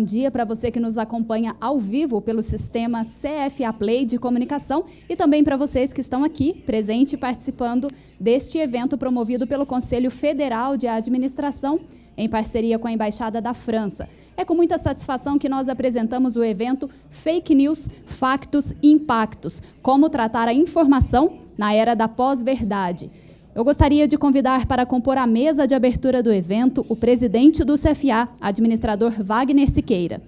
bom dia para você que nos acompanha ao vivo pelo sistema CFA Play de comunicação e também para vocês que estão aqui, presente e participando deste evento promovido pelo Conselho Federal de Administração, em parceria com a Embaixada da França. É com muita satisfação que nós apresentamos o evento Fake News, Factos e Impactos, como tratar a informação na era da pós-verdade. Eu gostaria de convidar para compor a mesa de abertura do evento o presidente do CFA, administrador Wagner Siqueira.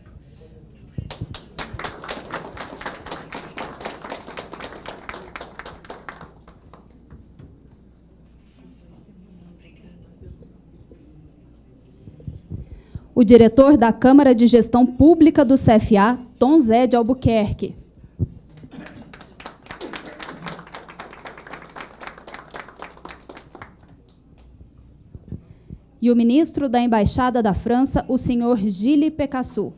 O diretor da Câmara de Gestão Pública do CFA, Tom Zé de Albuquerque. E o ministro da Embaixada da França, o senhor Gilles Pécassou.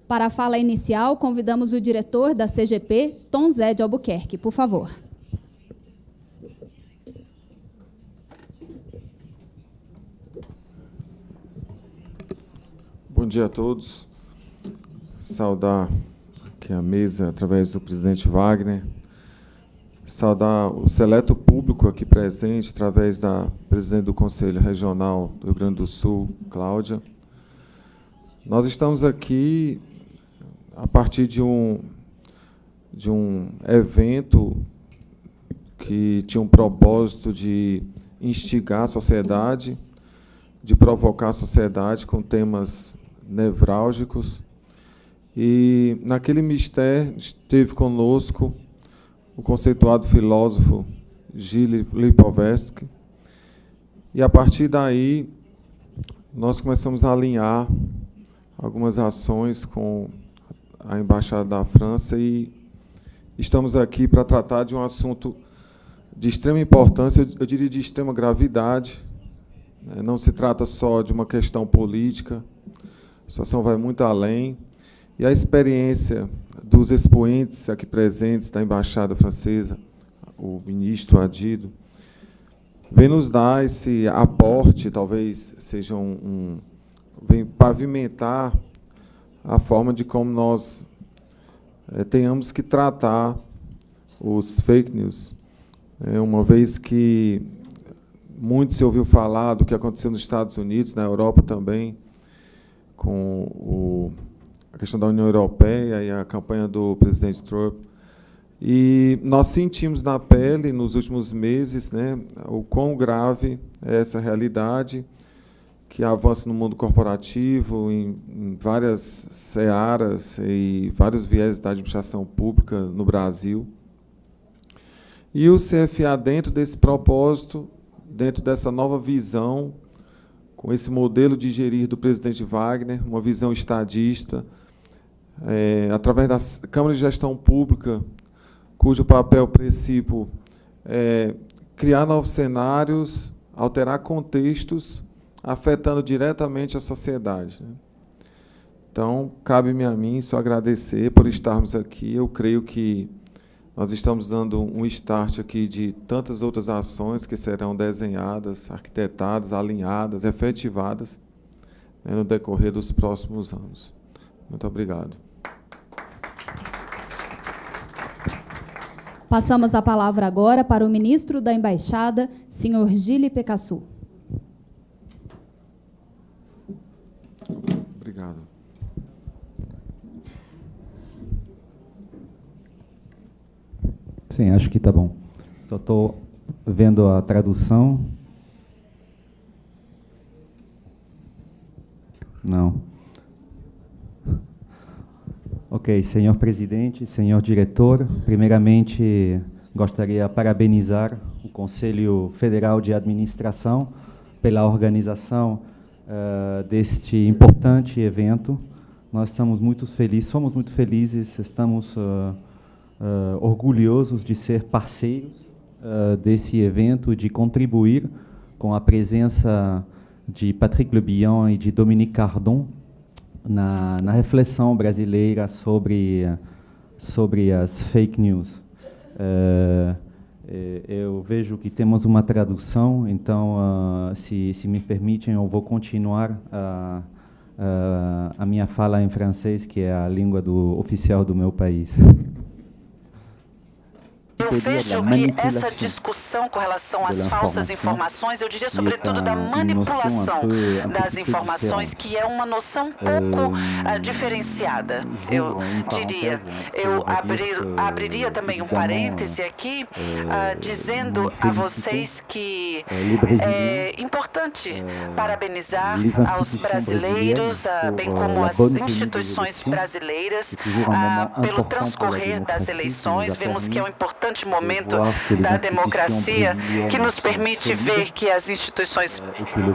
Para a fala inicial, convidamos o diretor da CGP, Tom Zé de Albuquerque, por favor. Bom dia a todos. Saudar aqui a mesa através do presidente Wagner, saudar o seleto público aqui presente através da presidente do Conselho Regional do Rio Grande do Sul, Cláudia. Nós estamos aqui a partir de um evento que tinha um propósito de instigar a sociedade, de provocar a sociedade com temas nevrálgicos. E, naquele mistério, esteve conosco o conceituado filósofo Gilles Lipovetsky. E, a partir daí, nós começamos a alinhar algumas ações com a Embaixada da França e estamos aqui para tratar de um assunto de extrema importância, eu diria de extrema gravidade. Não se trata só de uma questão política, a situação vai muito além. E a experiência dos expoentes aqui presentes da Embaixada Francesa, o ministro Adido, vem nos dar esse aporte, talvez seja vem pavimentar a forma de como nós tenhamos que tratar os fake news, uma vez que muito se ouviu falar do que aconteceu nos Estados Unidos, na Europa também, com a questão da União Europeia e a campanha do presidente Trump. E nós sentimos na pele, nos últimos meses, o quão grave é essa realidade, que avança no mundo corporativo, em várias searas e vários viés da administração pública no Brasil. E o CFA, dentro desse propósito, dentro dessa nova visão, com esse modelo de gerir do presidente Wagner, uma visão estadista, através da Câmara de Gestão Pública, cujo papel principal é criar novos cenários, alterar contextos, afetando diretamente a sociedade. Então, cabe-me a mim só agradecer por estarmos aqui. Eu creio que nós estamos dando um start aqui de tantas outras ações que serão desenhadas, arquitetadas, alinhadas, efetivadas, no decorrer dos próximos anos. Muito obrigado. Passamos a palavra agora para o ministro da Embaixada, senhor Gilles Pécassou. Obrigado. Sim, acho que está bom. Só estou vendo a tradução. Não. Ok, senhor presidente, senhor diretor, primeiramente gostaria de parabenizar o Conselho Federal de Administração pela organização deste importante evento. Nós estamos muito felizes, somos muito felizes, estamos orgulhosos de ser parceiros desse evento, de contribuir com a presença de Patrick Le Bihan e de Dominique Cardon na reflexão brasileira sobre as fake news. Eu vejo que temos uma tradução, então, se me permitem, eu vou continuar a minha fala em francês, que é a língua oficial do meu país. Eu vejo que essa discussão com relação às falsas informações, eu diria sobretudo da manipulação das informações, que é uma noção pouco diferenciada, eu diria. Eu abriria também um parêntese aqui, dizendo a vocês que é importante parabenizar aos brasileiros, bem como as instituições brasileiras, pelo transcorrer das eleições. Vemos que é um importante momento da democracia que nos permite ver que as instituições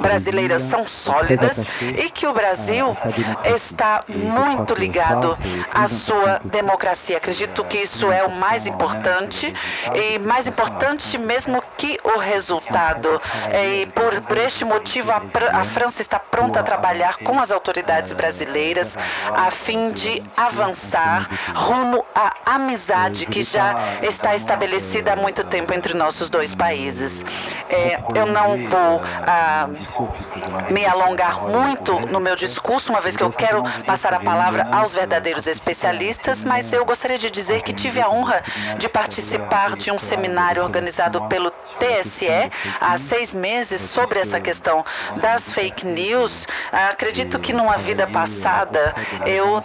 brasileiras são sólidas e que o Brasil está muito ligado à sua democracia. Acredito que isso é o mais importante e mais importante mesmo que o resultado. E por este motivo a França está pronta a trabalhar com as autoridades brasileiras a fim de avançar rumo à amizade que já está estabelecida há muito tempo entre nossos dois países. Eu não vou me alongar muito no meu discurso, uma vez que eu quero passar a palavra aos verdadeiros especialistas, mas eu gostaria de dizer que tive a honra de participar de um seminário organizado pelo TSE há 6 meses sobre essa questão das fake news. Acredito que numa vida passada eu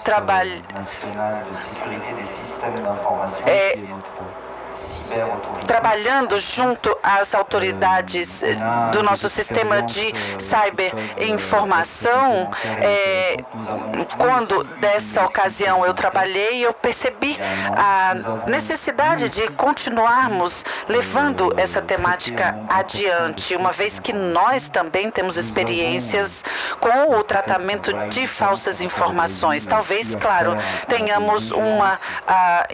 trabalhando junto às autoridades do nosso sistema de cyberinformação, quando dessa ocasião eu trabalhei, eu percebi a necessidade de continuarmos levando essa temática adiante, uma vez que nós também temos experiências com o tratamento de falsas informações. Talvez, claro, tenhamos uma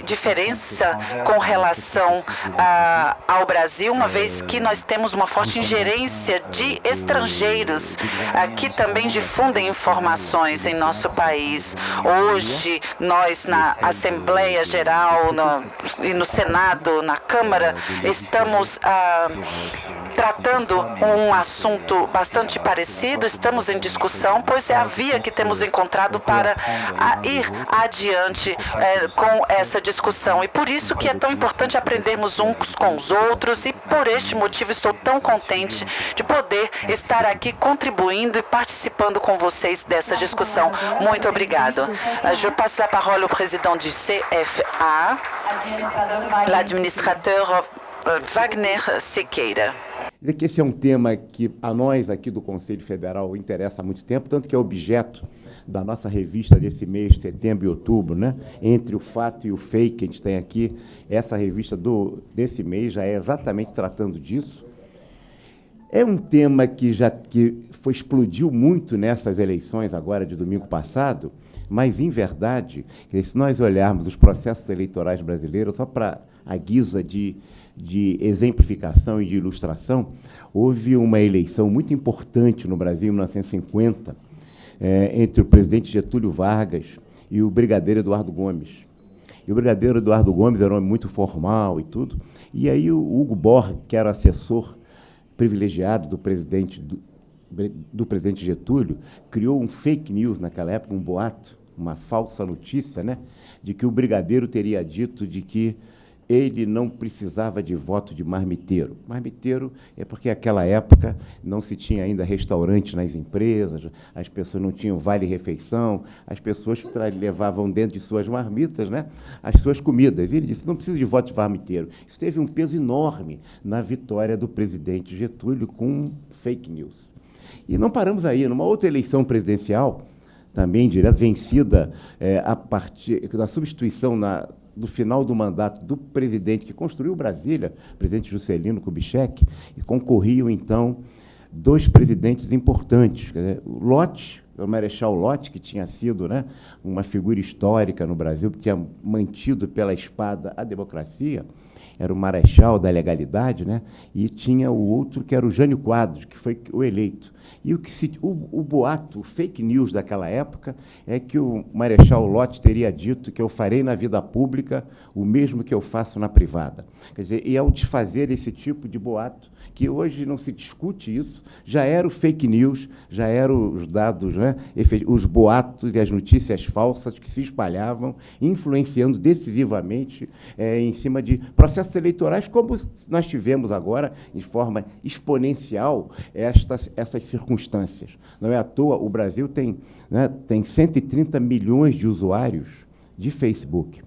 diferença com relação ao Brasil, uma vez que nós temos uma forte ingerência de estrangeiros que também difundem informações em nosso país. Hoje, nós na Assembleia Geral e no Senado, na Câmara, estamos tratando um assunto bastante parecido, estamos em discussão, pois é a via que temos encontrado para ir adiante com essa discussão. E por isso que é tão importante aprendermos uns com os outros, e por este motivo estou tão contente de poder estar aqui contribuindo e participando com vocês dessa discussão. Muito obrigado. Je passe la parole au président du CFA, l'administrateur Wagner Sequeira. Dizer que esse é um tema que a nós aqui do Conselho Federal interessa há muito tempo, tanto que é objeto da nossa revista desse mês, setembro e outubro, né? Entre o fato e o fake, que a gente tem aqui, essa revista desse mês já é exatamente tratando disso. É um tema que explodiu muito nessas eleições agora de domingo passado, mas, em verdade, se nós olharmos os processos eleitorais brasileiros, só para a guisa de exemplificação e de ilustração, houve uma eleição muito importante no Brasil, em 1950, entre o presidente Getúlio Vargas e o brigadeiro Eduardo Gomes. E o brigadeiro Eduardo Gomes era um homem muito formal e tudo, e aí o Hugo Borg, que era assessor privilegiado do presidente Getúlio, criou um fake news naquela época, um boato, uma falsa notícia, né, de que o brigadeiro teria dito de que ele não precisava de voto de marmiteiro. Marmiteiro é porque, naquela época, não se tinha ainda restaurante nas empresas, as pessoas não tinham vale-refeição, as pessoas levavam dentro de suas marmitas, né, as suas comidas. E ele disse, não precisa de voto de marmiteiro. Isso teve um peso enorme na vitória do presidente Getúlio com fake news. E não paramos aí. Numa outra eleição presidencial, também direta, vencida a partir da substituição do final do mandato do presidente que construiu Brasília, o presidente Juscelino Kubitschek, e concorriam, então, 2 presidentes importantes. O Lott, o Marechal Lott, que tinha sido, né, uma figura histórica no Brasil, que tinha mantido pela espada a democracia, era o marechal da legalidade, né? E tinha o outro que era o Jânio Quadros, que foi o eleito. E o boato, o fake news daquela época, é que o Marechal Lott teria dito que eu farei na vida pública o mesmo que eu faço na privada. Quer dizer, e ao desfazer esse tipo de boato, que hoje não se discute isso, já era o fake news, já eram os dados, né, os boatos e as notícias falsas que se espalhavam, influenciando decisivamente em cima de processos eleitorais, como nós tivemos agora, de forma exponencial, essas circunstâncias. Não é à toa, o Brasil tem 130 milhões de usuários de Facebook,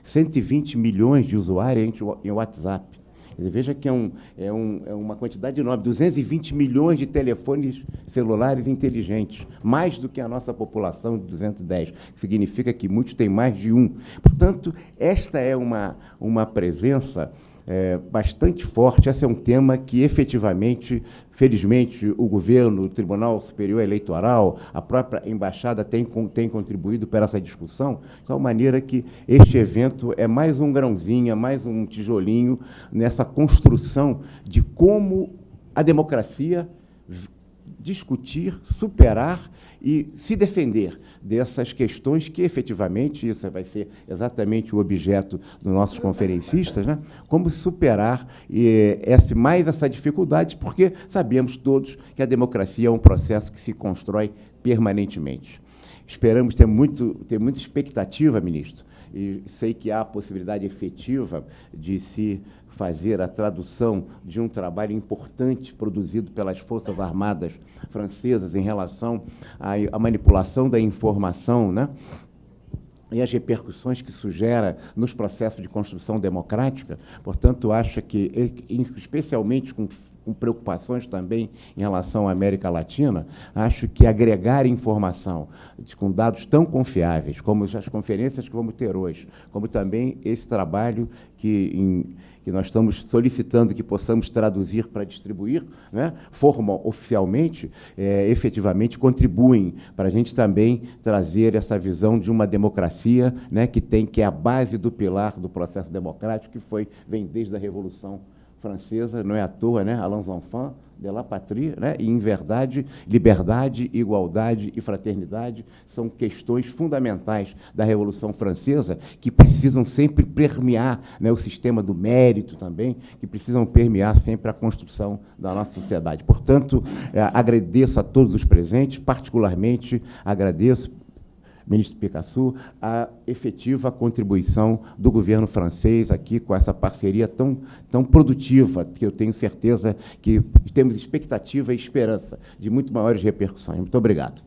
120 milhões de usuários em WhatsApp. Veja que é uma quantidade enorme, 220 milhões de telefones celulares inteligentes, mais do que a nossa população de 210, que significa que muitos têm mais de um. Portanto, esta é uma presença bastante forte. Esse é um tema que, efetivamente, felizmente, o governo, o Tribunal Superior Eleitoral, a própria embaixada tem contribuído para essa discussão, de tal maneira que este evento é mais um grãozinho, é mais um tijolinho nessa construção de como a democracia discutir, superar e se defender dessas questões que, efetivamente, isso vai ser exatamente o objeto dos nossos conferencistas, né? Como superar essa dificuldade, porque sabemos todos que a democracia é um processo que se constrói permanentemente. Esperamos ter muita expectativa, ministro, e sei que há a possibilidade efetiva de se fazer a tradução de um trabalho importante produzido pelas Forças Armadas francesas em relação à manipulação da informação, né? E as repercussões que isso gera nos processos de construção democrática. Portanto, acho que, especialmente com preocupações também em relação à América Latina, acho que agregar informação com dados tão confiáveis, como as conferências que vamos ter hoje, como também esse trabalho que nós estamos solicitando que possamos traduzir para distribuir, né, oficialmente, efetivamente contribuem para a gente também trazer essa visão de uma democracia, né, que é a base do pilar do processo democrático, que vem desde a Revolução Francesa, não é à toa, né, Alain Zonfant, de la patrie, né, e, em verdade, liberdade, igualdade e fraternidade são questões fundamentais da Revolução Francesa que precisam sempre permear, né, o sistema do mérito também, que precisam permear sempre a construção da nossa sociedade. Portanto, agradeço a todos os presentes, particularmente agradeço, ministro Picasso, a efetiva contribuição do governo francês aqui com essa parceria tão produtiva, que eu tenho certeza que temos expectativa e esperança de muito maiores repercussões. Muito obrigado.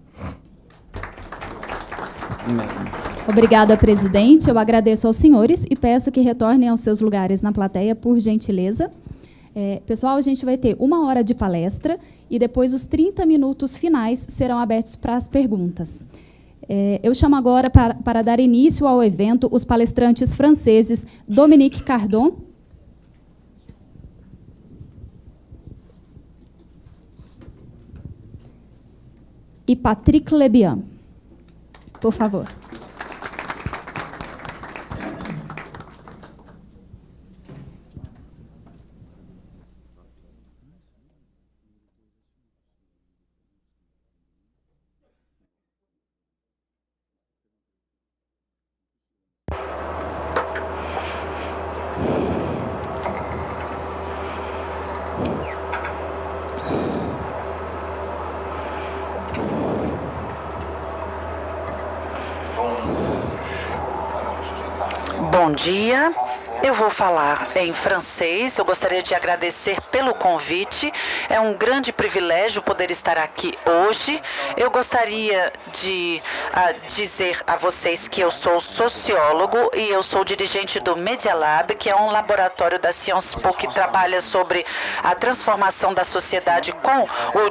Obrigada, presidente. Eu agradeço aos senhores e peço que retornem aos seus lugares na plateia, por gentileza. Pessoal, a gente vai ter 1 hora de palestra e depois os 30 minutos finais serão abertos para as perguntas. Eu chamo agora para dar início ao evento os palestrantes franceses Dominique Cardon e Patrick Lebihan. Por favor. Bom dia, eu vou falar em francês. Eu gostaria de agradecer pelo convite. É um grande privilégio poder estar aqui hoje. Eu gostaria de dizer a vocês que eu sou sociólogo e eu sou dirigente do Media Lab, que é um laboratório da Sciences Po que trabalha sobre a transformação da sociedade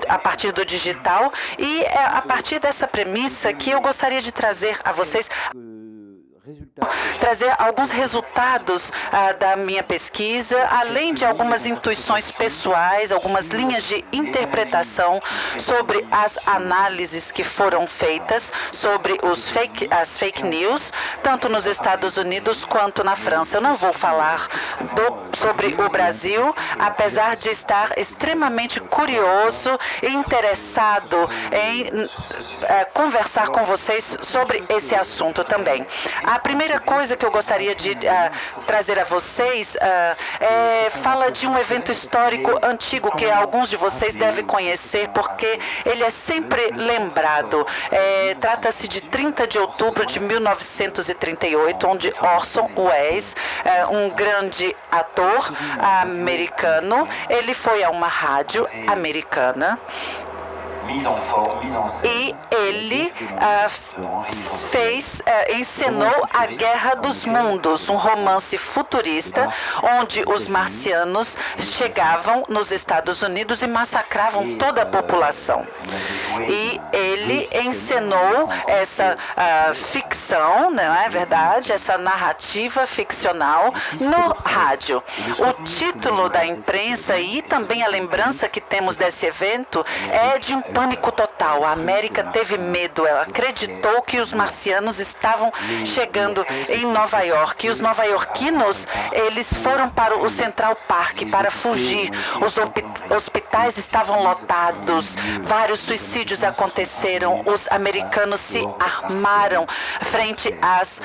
a partir do digital. E é a partir dessa premissa que eu gostaria de trazer a vocês trazer alguns resultados da minha pesquisa, além de algumas intuições pessoais, algumas linhas de interpretação sobre as análises que foram feitas sobre as fake news, tanto nos Estados Unidos quanto na França. Eu não vou falar sobre o Brasil, apesar de estar extremamente curioso e interessado em conversar com vocês sobre esse assunto também. A primeira coisa que eu gostaria de trazer a vocês fala de um evento histórico antigo que alguns de vocês devem conhecer, porque ele é sempre lembrado. Trata-se de 30 de outubro de 1938, onde Orson Welles, um grande ator americano, ele foi a uma rádio americana e ele encenou A Guerra dos Mundos, um romance futurista onde os marcianos chegavam nos Estados Unidos e massacravam toda a população. E ele encenou essa ficção, não é verdade? Essa narrativa ficcional no rádio. O título da imprensa e também a lembrança que temos desse evento é de um pânico total. A América teve medo. Ela acreditou que os marcianos estavam chegando em Nova York. E os nova-iorquinos, eles foram para o Central Park para fugir. Os hospitais estavam lotados. Vários suicídios aconteceram. Os americanos se armaram frente às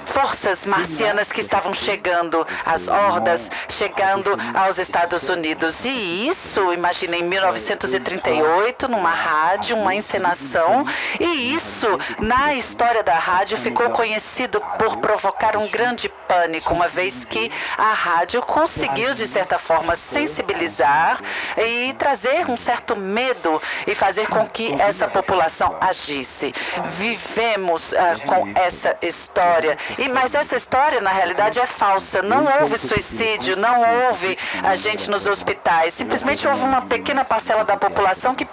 forças marcianas que estavam chegando, as hordas chegando aos Estados Unidos. E isso, imagina, em 1938, numa rádio, uma encenação, e isso, na história da rádio, ficou conhecido por provocar um grande pânico, uma vez que a rádio conseguiu, de certa forma, sensibilizar e trazer um certo medo e fazer com que essa população agisse. Vivemos com essa história, mas essa história, na realidade, é falsa. Não houve suicídio, não houve gente nos hospitais. Simplesmente houve uma pequena parcela da população que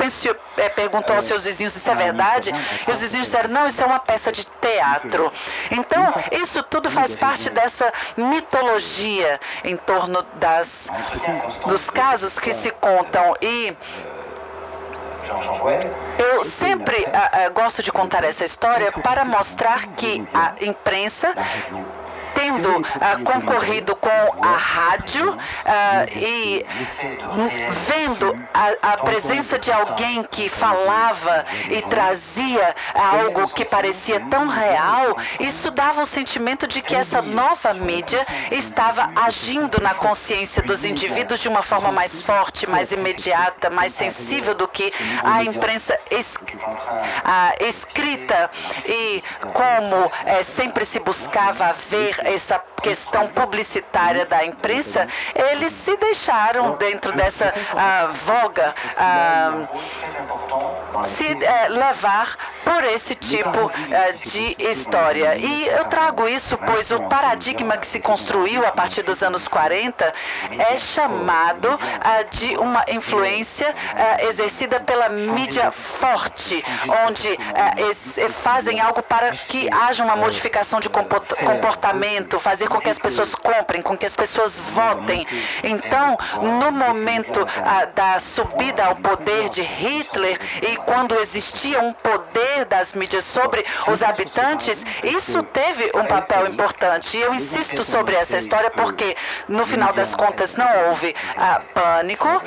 perguntou aos seus vizinhos se isso é verdade, e os vizinhos disseram, não, isso é uma peça de teatro. Então, isso tudo faz parte dessa mitologia em torno dos casos que se contam. E eu sempre gosto de contar essa história para mostrar que a imprensa, tendo concorrido com a rádio e vendo a presença de alguém que falava e trazia algo que parecia tão real, isso dava o sentimento de que essa nova mídia estava agindo na consciência dos indivíduos de uma forma mais forte, mais imediata, mais sensível do que a imprensa escrita. E como sempre se buscava ver essa questão publicitária da imprensa, eles se deixaram dentro dessa voga se levar por esse tipo de história. E eu trago isso pois o paradigma que se construiu a partir dos anos 40 é chamado de uma influência exercida pela mídia forte, onde fazem algo para que haja uma modificação de comportamento, fazer com que as pessoas comprem, com que as pessoas votem. Então, no momento da subida ao poder de Hitler e quando existia um poder das mídias sobre os habitantes, isso teve um papel importante. E eu insisto sobre essa história porque, no final das contas, não houve pânico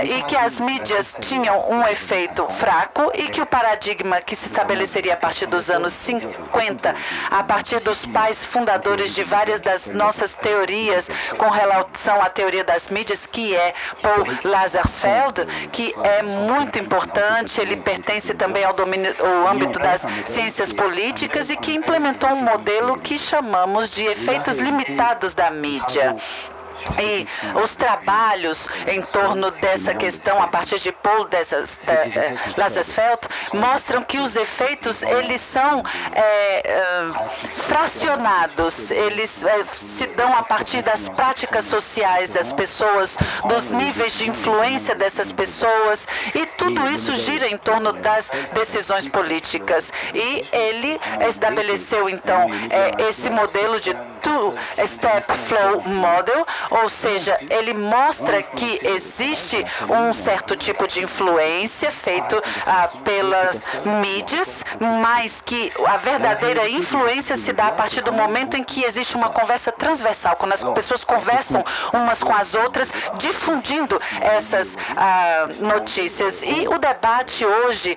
e que as mídias tinham um efeito fraco e que o paradigma que se estabeleceria a partir dos anos 50, a partir dos pais fundadores de várias das nossas teorias com relação à teoria das mídias, que é Paul Lazarsfeld, que é muito importante, ele pertence também ao âmbito das ciências políticas e que implementou um modelo que chamamos de efeitos limitados da mídia. E os trabalhos em torno dessa questão, a partir de Paul Lazarsfeld, mostram que os efeitos eles são fracionados, eles se dão a partir das práticas sociais das pessoas, dos níveis de influência dessas pessoas, e tudo isso gira em torno das decisões políticas. E ele estabeleceu, então, esse modelo de Two-Step Flow Model, ou seja, ele mostra que existe um certo tipo de influência feito pelas mídias, mas que a verdadeira influência se dá a partir do momento em que existe uma conversa transversal, quando as pessoas conversam umas com as outras, difundindo essas notícias. E o debate hoje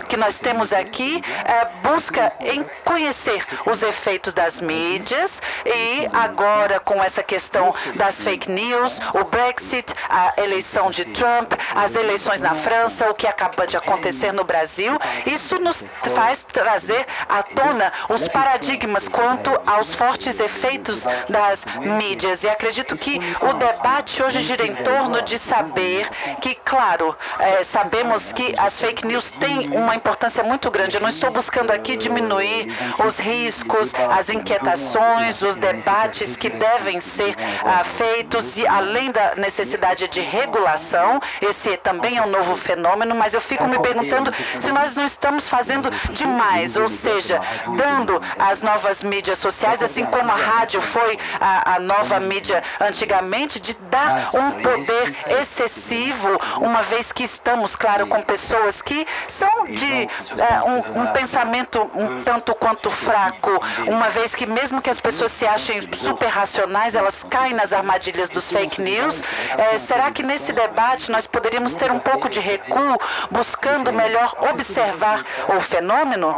que nós temos aqui busca em conhecer os efeitos das mídias, e agora com essa questão das fake news, o Brexit, a eleição de Trump, as eleições na França, o que acaba de acontecer no Brasil, isso nos faz trazer à tona os paradigmas quanto aos fortes efeitos das mídias. E acredito que o debate hoje gira em torno de saber que, claro, sabemos que as fake news têm uma importância muito grande. Eu não estou buscando aqui diminuir os riscos, as inquietações, os debates que devem ser feitos, e além da necessidade de regulação, esse também é um novo fenômeno, mas eu fico me perguntando se nós não estamos fazendo demais, ou seja, dando às novas mídias sociais, assim como a rádio foi a nova mídia antigamente, de dar um poder excessivo, uma vez que estamos, claro, com pessoas que são de um pensamento um tanto quanto fraco, uma vez que mesmo que as pessoas se achem super racionais, elas caem nas armadilhas dos fake news. Será que nesse debate nós poderíamos ter um pouco de recuo, buscando melhor observar o fenômeno?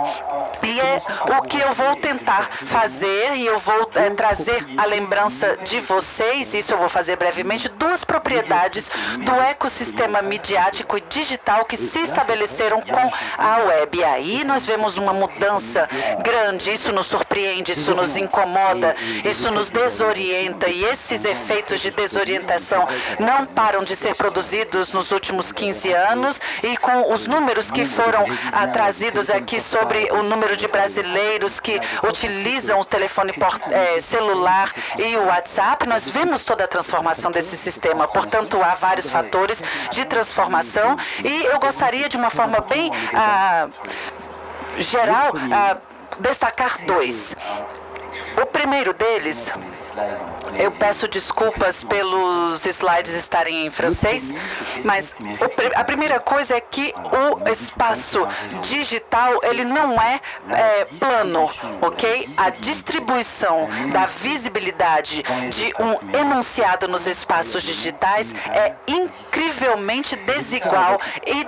E é o que eu vou tentar fazer, e eu vou trazer à lembrança de vocês, isso eu vou fazer brevemente, duas propriedades do ecossistema midiático e digital que se estabeleceram com a web. E aí nós vemos uma mudança grande, isso nos surpreende, isso nos incomoda, isso nos desorienta, e esses efeitos de desorientação não param de ser produzidos nos últimos 15 anos, e com os números que foram trazidos aqui sobre o número de brasileiros que utilizam o telefone celular e o WhatsApp, nós vemos toda a transformação desse sistema. Portanto, há vários fatores de transformação, e eu gostaria, de uma forma bem geral, destacar dois. O primeiro deles, eu peço desculpas pelos slides estarem em francês, mas a primeira coisa é que o espaço digital, ele não é plano, ok? A distribuição da visibilidade de um enunciado nos espaços digitais é incrivelmente desigual e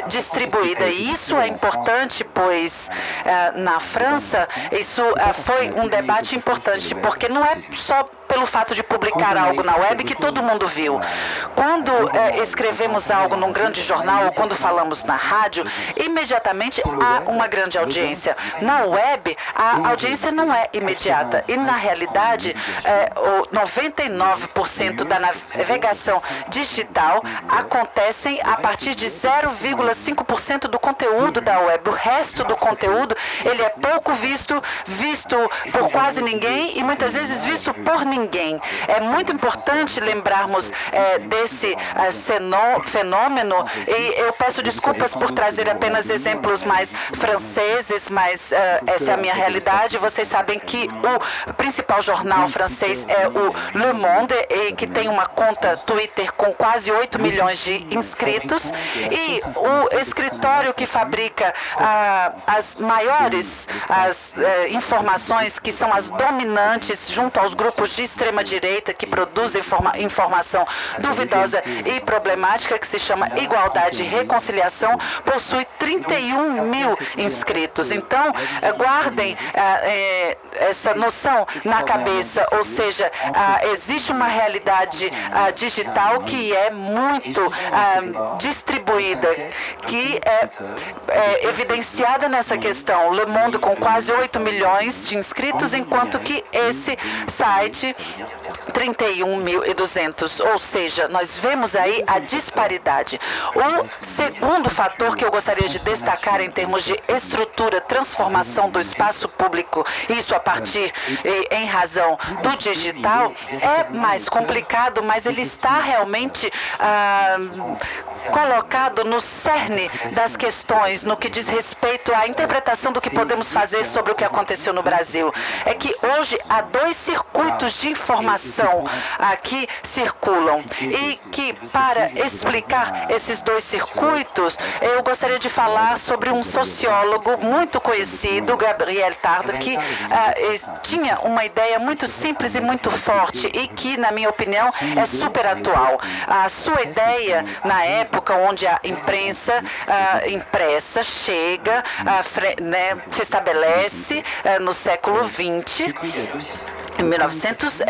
distribuída. E isso é importante, pois na França isso foi um debate importante, porque não é só pelo fato de publicar algo na web que todo mundo viu. Quando escrevemos algo num grande jornal, ou quando falamos na rádio, imediatamente há uma grande audiência. Na web, a audiência não é imediata. E, na realidade, 99% da navegação digital acontecem a partir de 0,5% do conteúdo da web. O resto do conteúdo, ele é pouco visto por quase ninguém, e muitas vezes visto por ninguém. É muito importante lembrarmos desse fenômeno, e eu peço desculpas por trazer apenas exemplos mais franceses, mas essa é a minha realidade. Vocês sabem que o principal jornal francês é o Le Monde, e que tem uma conta Twitter com quase 8 milhões de inscritos, e o escritório que fabrica as maiores informações, que são as dominantes junto aos grupos de extrema-direita que produzem informação duvidosa e problemática, que se chama Igualdade e Reconciliação, possui 31 mil inscritos. Então, guardem essa noção na cabeça, ou seja, existe uma realidade digital que é muito distribuída, que é evidenciada nessa questão. Le Monde com quase 8 milhões de inscritos, enquanto que esse site 31.200, ou seja, nós vemos aí a disparidade. O segundo fator que eu gostaria de destacar em termos de estrutura, transformação do espaço público, isso a partir em razão do digital, é mais complicado, mas ele está realmente colocado no cerne das questões, no que diz respeito à interpretação do que podemos fazer sobre o que aconteceu no Brasil. É que hoje há 2 circuitos de informação aqui circulam e que, para explicar esses 2 circuitos, eu gostaria de falar sobre um sociólogo muito conhecido, Gabriel Tarde, que tinha uma ideia muito simples e muito forte e que, na minha opinião, é super atual. A sua ideia, na época onde a imprensa impressa chega, se estabelece no século XX, em 1900,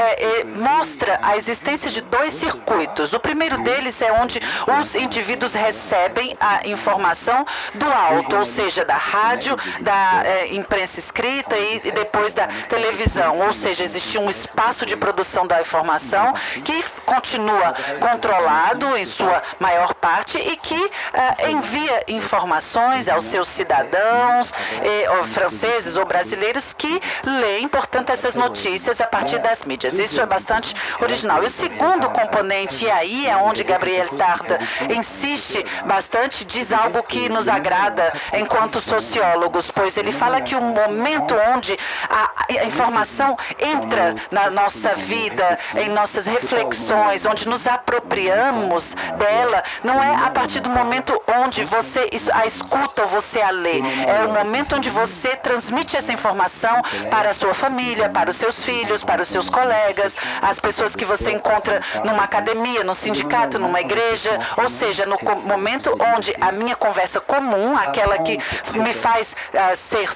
mostra a existência de 2 circuitos. O primeiro deles é onde os indivíduos recebem a informação do alto, ou seja, da rádio, da imprensa escrita e depois da televisão. Ou seja, existe um espaço de produção da informação que continua controlado em sua maior parte e que envia informações aos seus cidadãos, ou franceses ou brasileiros, que leem, portanto, essas notícias a partir das mídias. Isso é bastante original. E o segundo componente, e aí é onde Gabriel Tarde insiste bastante, diz algo que nos agrada enquanto sociólogos, pois ele fala que o momento onde a informação entra na nossa vida, em nossas reflexões, onde nos apropriamos dela, não é a partir do momento onde você a escuta ou você a lê. É o momento onde você transmite essa informação para a sua família, para os seus filhos, para os seus colegas, as pessoas que você encontra numa academia, no sindicato, numa igreja, ou seja, no momento onde a minha conversa comum, aquela que me faz ser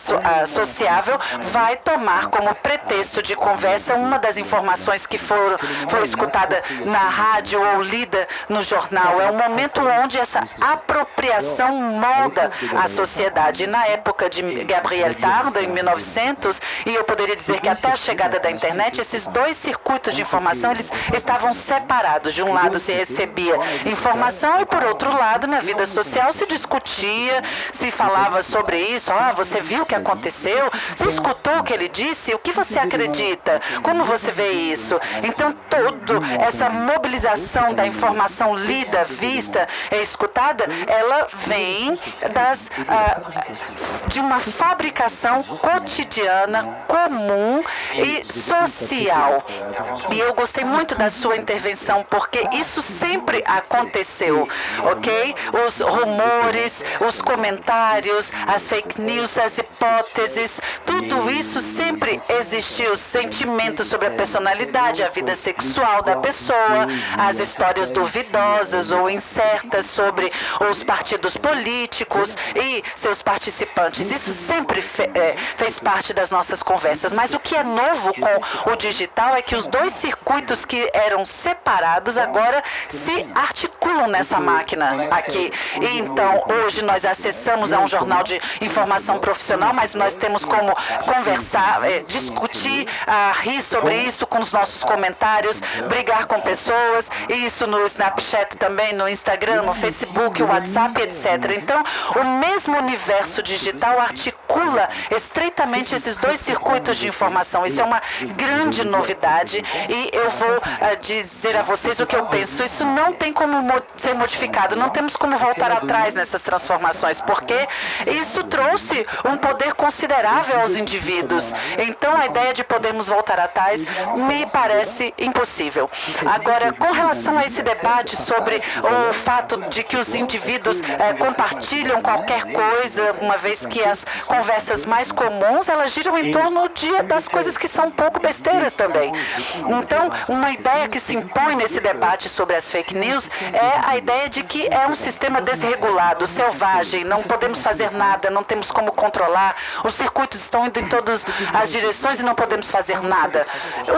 sociável, vai tomar como pretexto de conversa uma das informações que foi escutada na rádio ou lida no jornal. É o momento onde essa apropriação molda a sociedade. Na época de Gabriel Tarde, em 1900, e eu poderia dizer que até a chegada da internet, esses 2 circuitos de informação, eles estavam separados. De um lado se recebia informação e, por outro lado, na vida social se discutia, se falava sobre isso. Você viu o que aconteceu? Você escutou o que ele disse? O que você acredita? Como você vê isso? Então, toda essa mobilização da informação lida, vista e escutada, ela vem de uma fabricação cotidiana, comum e social. E eu gostei muito da sua intervenção, porque isso sempre aconteceu, ok? Os rumores, os comentários, as fake news, as hipóteses, tudo isso sempre existiu. Sentimentos sobre a personalidade, a vida sexual da pessoa, as histórias duvidosas ou incertas sobre os partidos políticos e seus participantes. Isso sempre fez parte das nossas conversas. Mas o que é novo com o digital é que os 2 circuitos que eram separados agora se articulam nessa máquina aqui. E então, hoje nós acessamos a um jornal de informação profissional, mas nós temos como conversar, discutir, rir sobre isso com os nossos comentários, brigar com pessoas, isso no Snapchat também, no Instagram, no Facebook, WhatsApp, etc. Então, o mesmo universo digital articula estreitamente esses 2 circuitos de informação. Isso é uma grande novidade e eu vou dizer a vocês o que eu penso. Isso não tem como ser modificado, não temos como voltar atrás nessas transformações, porque isso trouxe um poder considerável aos indivíduos. Então, a ideia de podermos voltar atrás me parece impossível. Agora, com relação a esse debate sobre o fato de que os indivíduos compartilham qualquer coisa, uma vez que as conversas conversas mais comuns, elas giram em torno das coisas que são um pouco besteiras também. Então, uma ideia que se impõe nesse debate sobre as fake news é a ideia de que é um sistema desregulado, selvagem, não podemos fazer nada, não temos como controlar, os circuitos estão indo em todas as direções e não podemos fazer nada.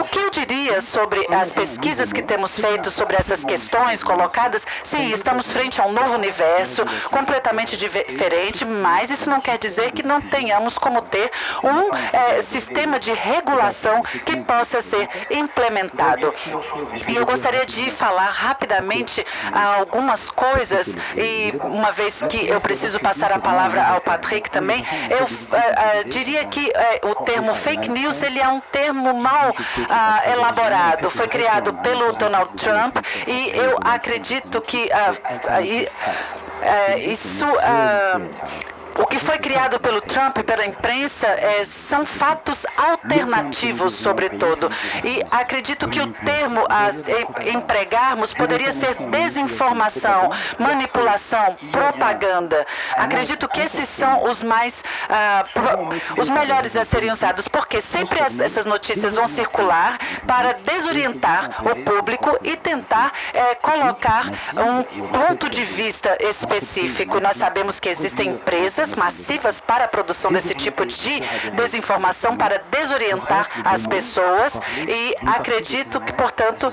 O que eu diria sobre as pesquisas que temos feito sobre essas questões colocadas? Sim, estamos frente a um novo universo, completamente diferente, mas isso não quer dizer que não tenhamos como ter um sistema de regulação que possa ser implementado. E eu gostaria de falar rapidamente algumas coisas, e uma vez que eu preciso passar a palavra ao Patrick também, eu diria que o termo fake news ele é um termo mal elaborado, foi criado pelo Donald Trump, e eu acredito que o que foi criado pelo Trump e pela imprensa são fatos alternativos, sobretudo. E acredito que o termo a empregarmos poderia ser desinformação, manipulação, propaganda. Acredito que esses são os melhores a serem usados, porque sempre essas notícias vão circular para desorientar o público e tentar colocar um ponto de vista específico. Nós sabemos que existem empresas massivas para a produção desse tipo de desinformação, para desorientar as pessoas, e acredito que, portanto,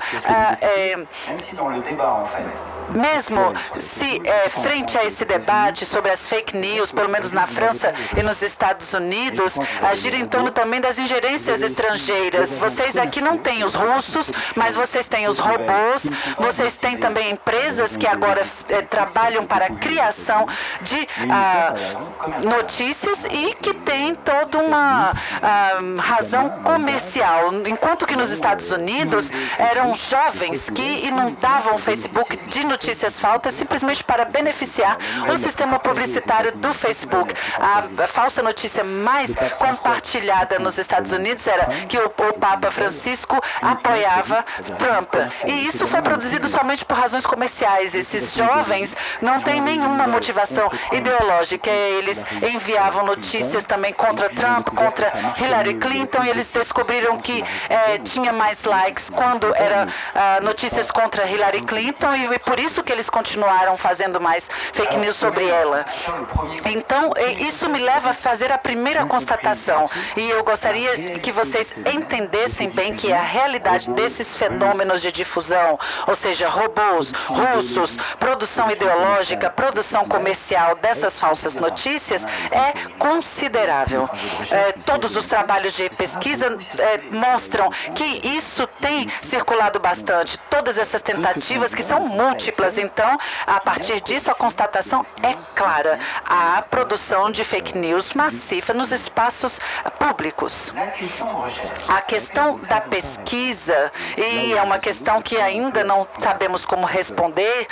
mesmo se frente a esse debate sobre as fake news, pelo menos na França e nos Estados Unidos, gira em torno também das ingerências estrangeiras. Vocês aqui não têm os russos, mas vocês têm os robôs, vocês têm também empresas que agora trabalham para a criação de notícias e que tem toda uma razão comercial. Enquanto que nos Estados Unidos eram jovens que inundavam o Facebook de notícias falsas simplesmente para beneficiar o sistema publicitário do Facebook. A falsa notícia mais compartilhada nos Estados Unidos era que o Papa Francisco apoiava Trump. E isso foi produzido somente por razões comerciais. Esses jovens não têm nenhuma motivação ideológica. Eles enviavam notícias também contra Trump, contra Hillary Clinton, e eles descobriram que tinha mais likes quando era notícias contra Hillary Clinton, e por isso que eles continuaram fazendo mais fake news sobre ela. Então, isso me leva a fazer a primeira constatação, e eu gostaria que vocês entendessem bem que a realidade desses fenômenos de difusão, ou seja, robôs, russos, produção ideológica, produção comercial dessas falsas notícias, é considerável. Todos os trabalhos de pesquisa mostram que isso tem circulado bastante, todas essas tentativas que são múltiplas. Então, a partir disso, a constatação é clara: a produção de fake news massiva nos espaços públicos. A questão da pesquisa, e é uma questão que ainda não sabemos como responder,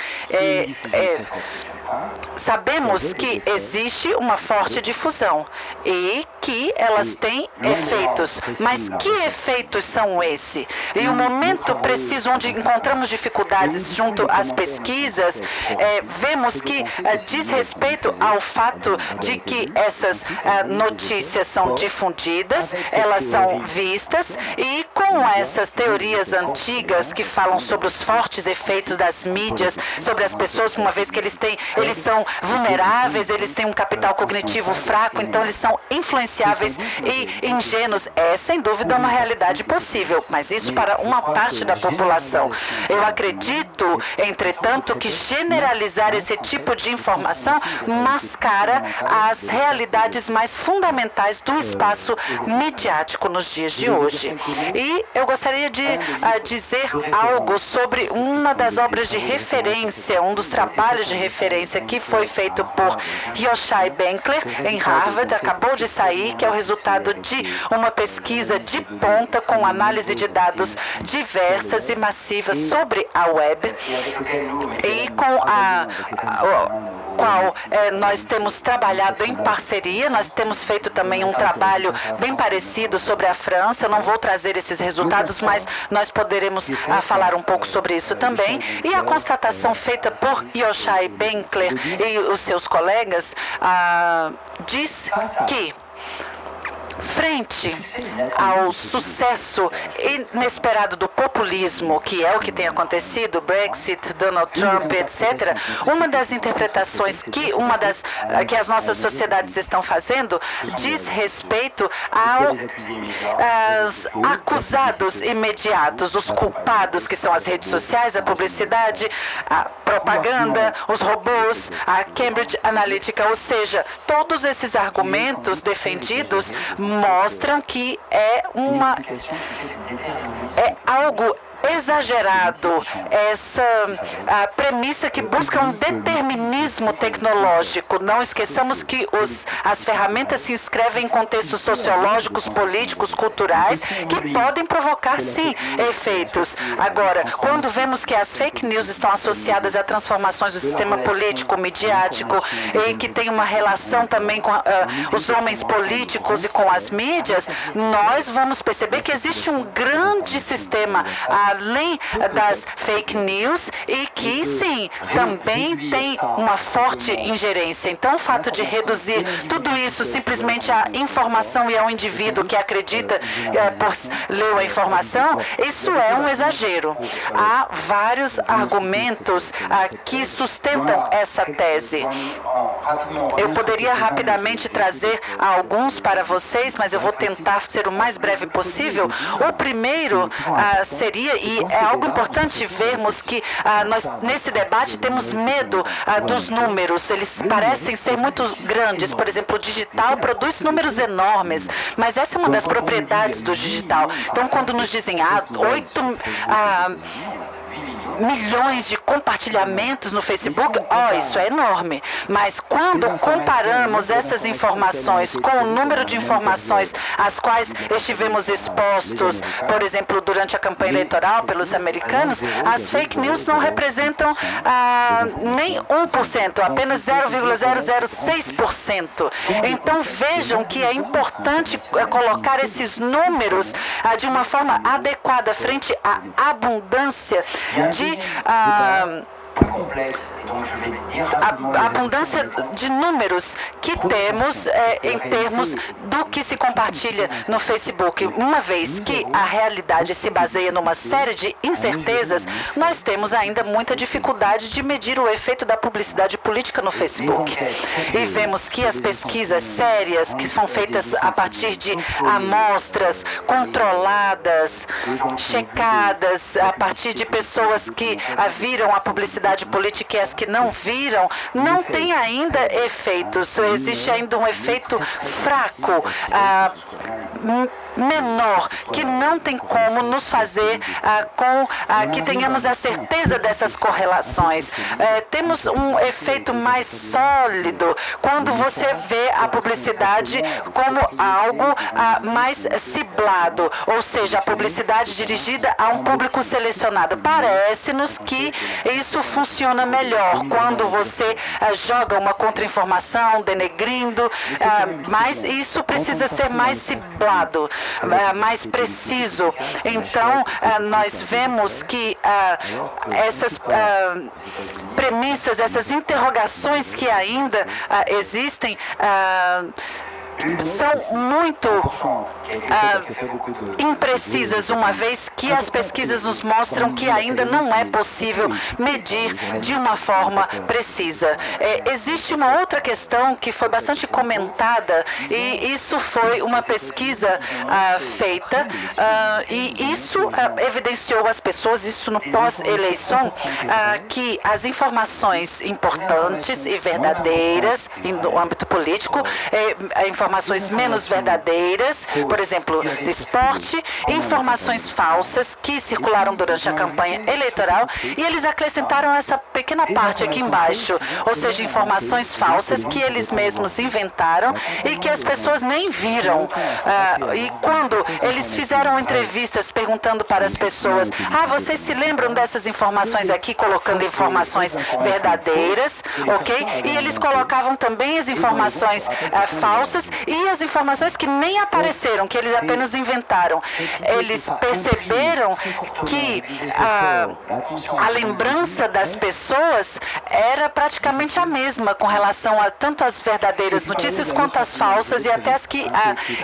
sabemos que existe uma forte difusão e que elas têm efeitos. Mas que efeitos são esses? E o momento preciso onde encontramos dificuldades junto às pesquisas, vemos que diz respeito ao fato de que essas notícias são difundidas, elas são vistas, e com essas teorias antigas que falam sobre os fortes efeitos das mídias sobre as pessoas, uma vez que eles são vulneráveis, eles têm um capital cognitivo fraco, então eles são influenciáveis e ingênuos. É, sem dúvida, uma realidade possível, mas isso para uma parte da população. Eu acredito, entretanto, que generalizar esse tipo de informação mascara as realidades mais fundamentais do espaço midiático nos dias de hoje. E eu gostaria de dizer algo sobre uma das obras de referência, um dos trabalhos de referência que foi feito por Yochai Benkler, em Harvard, acabou de sair, que é o resultado de uma pesquisa de ponta com análise de dados diversas e massivas sobre a web, e com a qual nós temos trabalhado em parceria. Nós temos feito também um trabalho bem parecido sobre a França. Eu não vou trazer esses resultados, mas nós poderemos falar um pouco sobre isso também. E a constatação feita por Yochai Benkler e os seus colegas diz que frente ao sucesso inesperado do populismo, que é o que tem acontecido, Brexit, Donald Trump, etc., uma das interpretações que as nossas sociedades estão fazendo diz respeito aos acusados imediatos, os culpados, que são as redes sociais, a publicidade, a propaganda, os robôs, a Cambridge Analytica, ou seja, todos esses argumentos defendidos mostram que é algo exagerado, essa premissa que busca um determinismo tecnológico. Não esqueçamos que as ferramentas se inscrevem em contextos sociológicos, políticos, culturais, que podem provocar, sim, efeitos. Agora, quando vemos que as fake news estão associadas a transformações do sistema político, midiático, e que tem uma relação também com os homens políticos e com as mídias, nós vamos perceber que existe um grande sistema além das fake news e que, sim, também tem uma forte ingerência. Então, o fato de reduzir tudo isso simplesmente à informação e ao indivíduo que acredita por ler a informação, isso é um exagero. Há vários argumentos que sustentam essa tese. Eu poderia rapidamente trazer alguns para vocês, mas eu vou tentar ser o mais breve possível. O primeiro seria, e é algo importante vermos que nós, nesse debate, temos medo dos números. Eles parecem ser muito grandes. Por exemplo, o digital produz números enormes, mas essa é uma das propriedades do digital. Então, quando nos dizem 8 milhões de compartilhamentos no Facebook, isso é enorme. Mas quando comparamos essas informações com o número de informações às quais estivemos expostos, por exemplo, durante a campanha eleitoral pelos americanos, as fake news não representam nem 1%, apenas 0,006%. Então vejam que é importante colocar esses números de uma forma adequada frente à abundância a abundância de números que temos em termos do que se compartilha no Facebook. Uma vez que a realidade se baseia numa série de incertezas, nós temos ainda muita dificuldade de medir o efeito da publicidade política no Facebook. E vemos que as pesquisas sérias, que são feitas a partir de amostras controladas, checadas, a partir de pessoas que viram a publicidade política e as que não viram, não tem ainda efeitos. Existe ainda um efeito fraco, menor, que não tem como nos fazer que tenhamos a certeza dessas correlações. Temos um efeito mais sólido quando você vê a publicidade como algo mais ciblado, ou seja, a publicidade dirigida a um público selecionado. Parece-nos que isso funciona melhor quando você joga uma contra-informação, denegrindo, mas isso precisa ser mais ciblado, mais preciso. Então, nós vemos que essas premissas, essas interrogações que ainda existem, são muito imprecisas, uma vez que as pesquisas nos mostram que ainda não é possível medir de uma forma precisa. Existe uma outra questão que foi bastante comentada, e isso foi uma pesquisa feita, e isso evidenciou às pessoas, isso no pós-eleição, que as informações importantes e verdadeiras no âmbito político, informações menos verdadeiras, por exemplo, de esporte, informações falsas que circularam durante a campanha eleitoral, e eles acrescentaram essa pequena parte aqui embaixo, ou seja, informações falsas que eles mesmos inventaram e que as pessoas nem viram. E quando eles fizeram entrevistas perguntando para as pessoas, vocês se lembram dessas informações aqui, colocando informações verdadeiras, ok? E eles colocavam também as informações falsas e as informações que nem apareceram, que eles apenas inventaram. Eles perceberam perceberam que a lembrança das pessoas era praticamente a mesma com relação a tanto as verdadeiras notícias quanto as falsas e até as que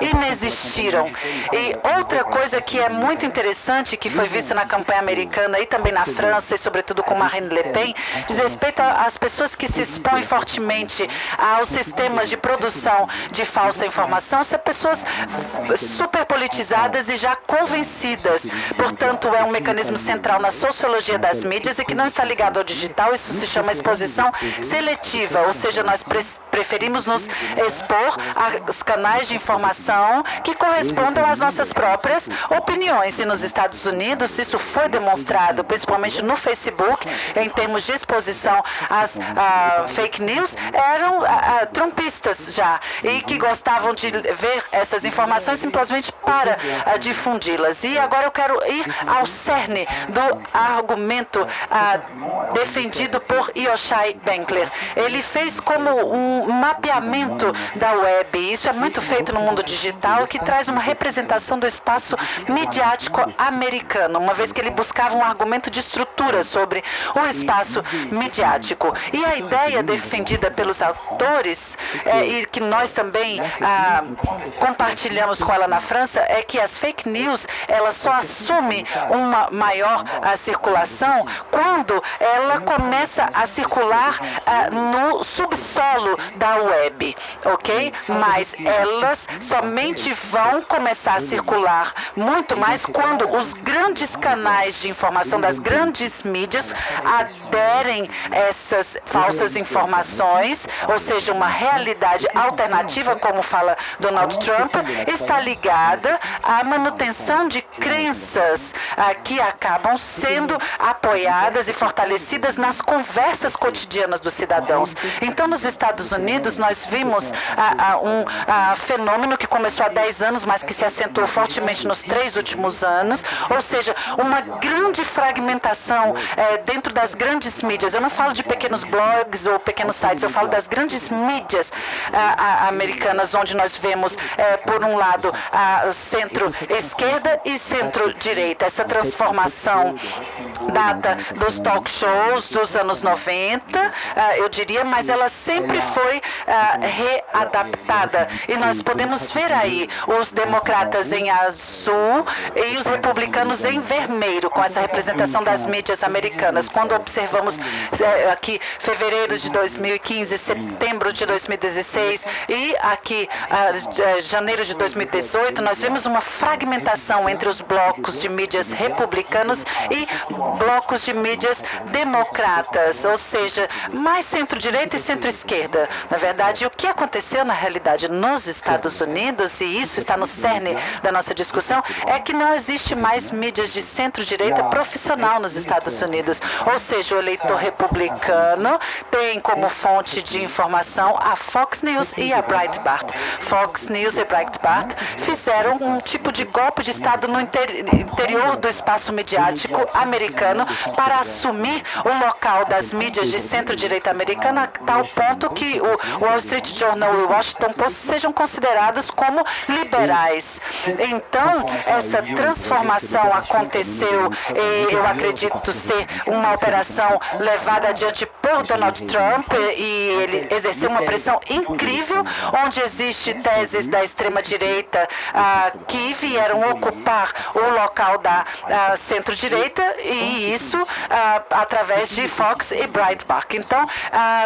inexistiram. E outra coisa que é muito interessante, que foi vista na campanha americana e também na França, e sobretudo com Marine Le Pen, diz respeito às pessoas que se expõem fortemente aos sistemas de produção de falsa informação, são pessoas superpolitizadas e já convencidas. Portanto, é um mecanismo central na sociologia das mídias e que não está ligado ao digital. Isso se chama exposição seletiva, ou seja, nós preferimos nos expor aos canais de informação que correspondam às nossas próprias opiniões. E nos Estados Unidos, isso foi demonstrado, principalmente no Facebook, em termos de exposição às fake news, eram trumpistas já, e que gostavam de ver essas informações simplesmente para difundi-las. E agora eu quero ir ao cerne do argumento defendido por Yochai Benkler. Ele fez como um mapeamento da web. Isso é muito feito no mundo digital, que traz uma representação do espaço midiático americano, uma vez que ele buscava um argumento de estrutura sobre o espaço midiático. E a ideia defendida pelos autores, e que nós também compartilhamos com ela na França, é que as fake news, elas só assumem uma maior circulação quando ela começa a circular no subsolo da web, ok? Mas elas somente vão começar a circular muito mais quando os grandes canais de informação das grandes mídias aderem a essas falsas informações, ou seja, uma realidade alternativa, como fala Donald Trump, está ligada à manutenção de crenças que acabam sendo apoiadas e fortalecidas nas conversas cotidianas dos cidadãos. Então, nos Estados Unidos, nós vimos um fenômeno que começou há 10 anos, mas que se acentuou fortemente nos 3 últimos anos, ou seja, uma grande fragmentação dentro das grandes mídias. Eu não falo de pequenos blogs ou pequenos sites, eu falo das grandes mídias americanas, onde nós vemos, por um lado, centro-esquerda e centro-direita. Essa transformação data dos talk shows dos anos 90, eu diria, mas ela sempre foi readaptada. E nós podemos ver aí os democratas em azul e os republicanos em vermelho, com essa representação das mídias americanas. Quando observamos aqui fevereiro de 2015, setembro de 2016 e aqui janeiro de 2018, nós vemos uma fragmentação entre os blocos de mídias republicanos e blocos de mídias democratas, ou seja, mais centro-direita e centro-esquerda. Na verdade, o que aconteceu na realidade nos Estados Unidos, e isso está no cerne da nossa discussão, é que não existe mais mídias de centro-direita profissional nos Estados Unidos. Ou seja, o eleitor republicano tem como fonte de informação a Fox News e a Breitbart. Fox News e Breitbart fizeram um tipo de golpe de Estado no interior do espaço midiático americano para assumir o local das mídias de centro-direita americana, a tal ponto que o Wall Street Journal e o Washington Post sejam considerados como liberais. Então, essa transformação aconteceu, e eu acredito ser uma operação levada adiante por Donald Trump, e ele exerceu uma pressão incrível, onde existe teses da extrema-direita que vieram ocupar o local da centro-direita, e isso através de Fox e Breitbart. Então,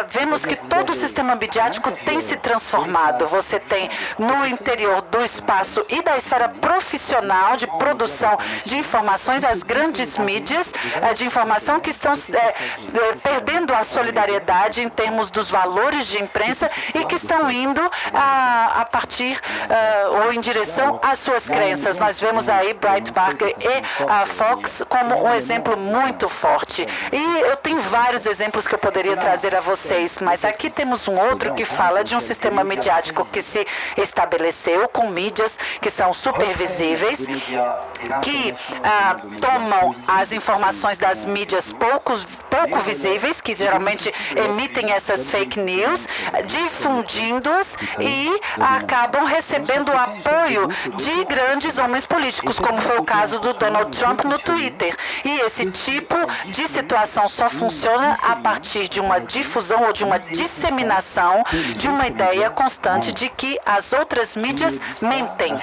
vemos que todo o sistema midiático tem se transformado. Você tem no interior do espaço e da esfera profissional de produção de informações as grandes mídias de informação que estão perdendo a solidariedade em termos dos valores de imprensa e que estão indo a partir ou em direção às suas crenças. Nós vemos aí Breitbart e a Fox como um exemplo muito forte. E eu tenho vários exemplos que eu poderia trazer a vocês, mas aqui temos um outro que fala de um sistema midiático que se estabeleceu com são mídias que são supervisíveis, que tomam as informações das mídias pouco visíveis, que geralmente emitem essas fake news, difundindo-as e acabam recebendo o apoio de grandes homens políticos, como foi o caso do Donald Trump no Twitter. E esse tipo de situação só funciona a partir de uma difusão ou de uma disseminação de uma ideia constante de que as outras mídias mentem,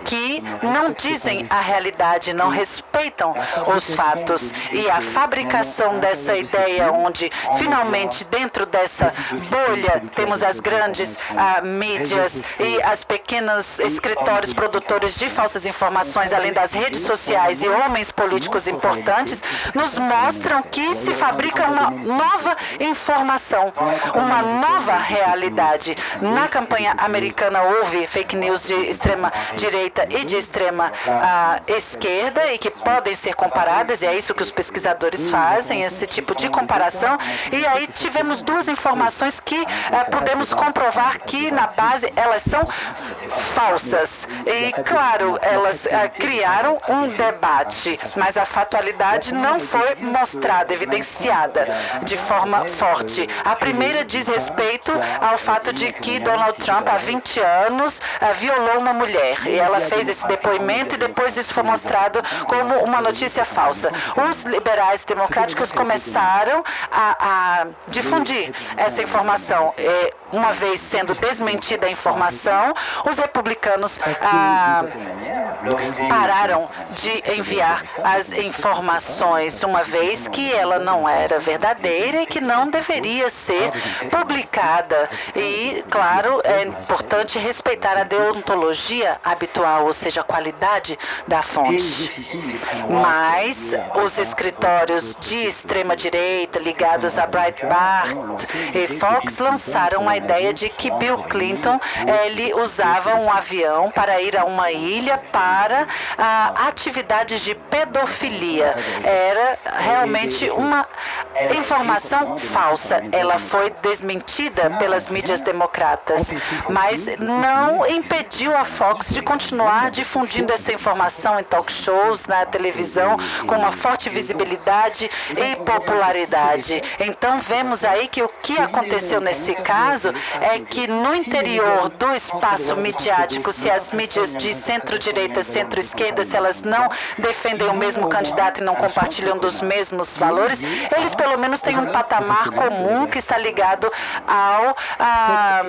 que não dizem a realidade, não respeitam os fatos. E a fabricação dessa ideia, onde finalmente dentro dessa bolha temos as grandes mídias e as pequenos escritórios produtores de falsas informações, além das redes sociais e homens políticos importantes, nos mostram que se fabrica uma nova informação, uma nova realidade. Na campanha americana houve fake news de extrema direita e de extrema esquerda e que podem ser comparadas, e é isso que os pesquisadores fazem, esse tipo de comparação. E aí tivemos duas informações que podemos comprovar que na base elas são falsas. E claro, elas criaram um debate, mas a factualidade não foi mostrada, evidenciada de forma forte. A primeira diz respeito ao fato de que Donald Trump, há 20 anos, violou uma mulher. E ela fez esse depoimento e depois isso foi mostrado como uma notícia falsa. Os liberais democráticos começaram a difundir essa informação. Uma vez sendo desmentida a informação, os republicanos pararam de enviar as informações, uma vez que ela não era verdadeira e que não deveria ser publicada. E, claro, é importante respeitar a deontologia habitual, ou seja, a qualidade da fonte. Mas os escritórios de extrema-direita ligados a Breitbart e Fox lançaram a ideia de que Bill Clinton ele usava um avião para ir a uma ilha para atividades de pedofilia. Era realmente uma informação falsa. Ela foi desmentida pelas mídias democratas, mas não impediu a Fox de continuar difundindo essa informação em talk shows, na televisão, com uma forte visibilidade e popularidade. Então, vemos aí que o que aconteceu nesse caso é que no interior do espaço midiático, se as mídias de centro-direita, centro-esquerda, se elas não defendem o mesmo candidato e não compartilham dos mesmos valores, eles pelo menos têm um patamar comum que está ligado à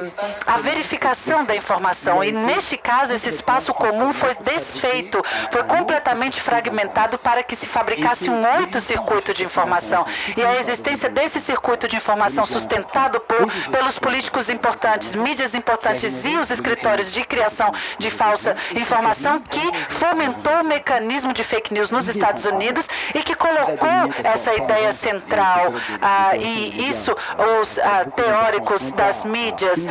verificação da informação. E neste caso, esse espaço comum foi desfeito, foi completamente fragmentado para que se fabricasse um outro circuito de informação. E a existência desse circuito de informação sustentado pelos políticos importantes, mídias importantes e os escritórios de criação de falsa informação que fomentou o mecanismo de fake news nos Estados Unidos e que colocou essa ideia central. E isso os teóricos das mídias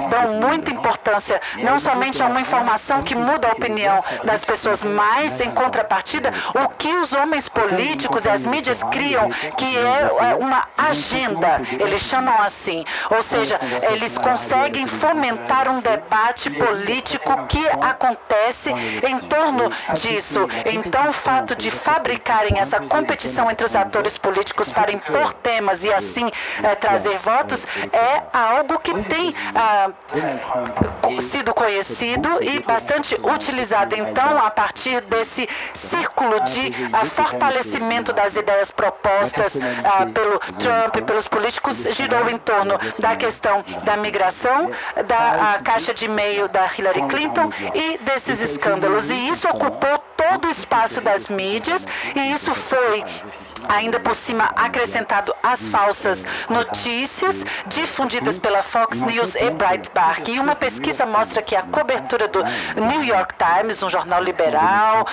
dão muita importância, não somente a uma informação que muda a opinião das pessoas, mas, em contrapartida, o que os homens políticos e as mídias criam, que é uma agenda, eles chamam assim, ou seja, eles conseguem fomentar um debate político que acontece em torno disso. Então, o fato de fabricarem essa competição entre os atores políticos para impor temas e assim trazer votos é algo que tem sido conhecido e bastante utilizado. Então, a partir desse círculo de fortalecimento das ideias propostas pelo Trump e pelos políticos, girou em torno da questão da migração, da caixa de e-mail da Hillary Clinton e desses escândalos. E isso ocupou todo o espaço das mídias e isso foi, ainda por cima, acrescentado às falsas notícias difundidas pela Fox News e Breitbart. E uma pesquisa mostra que a cobertura do New York Times, um jornal liberal,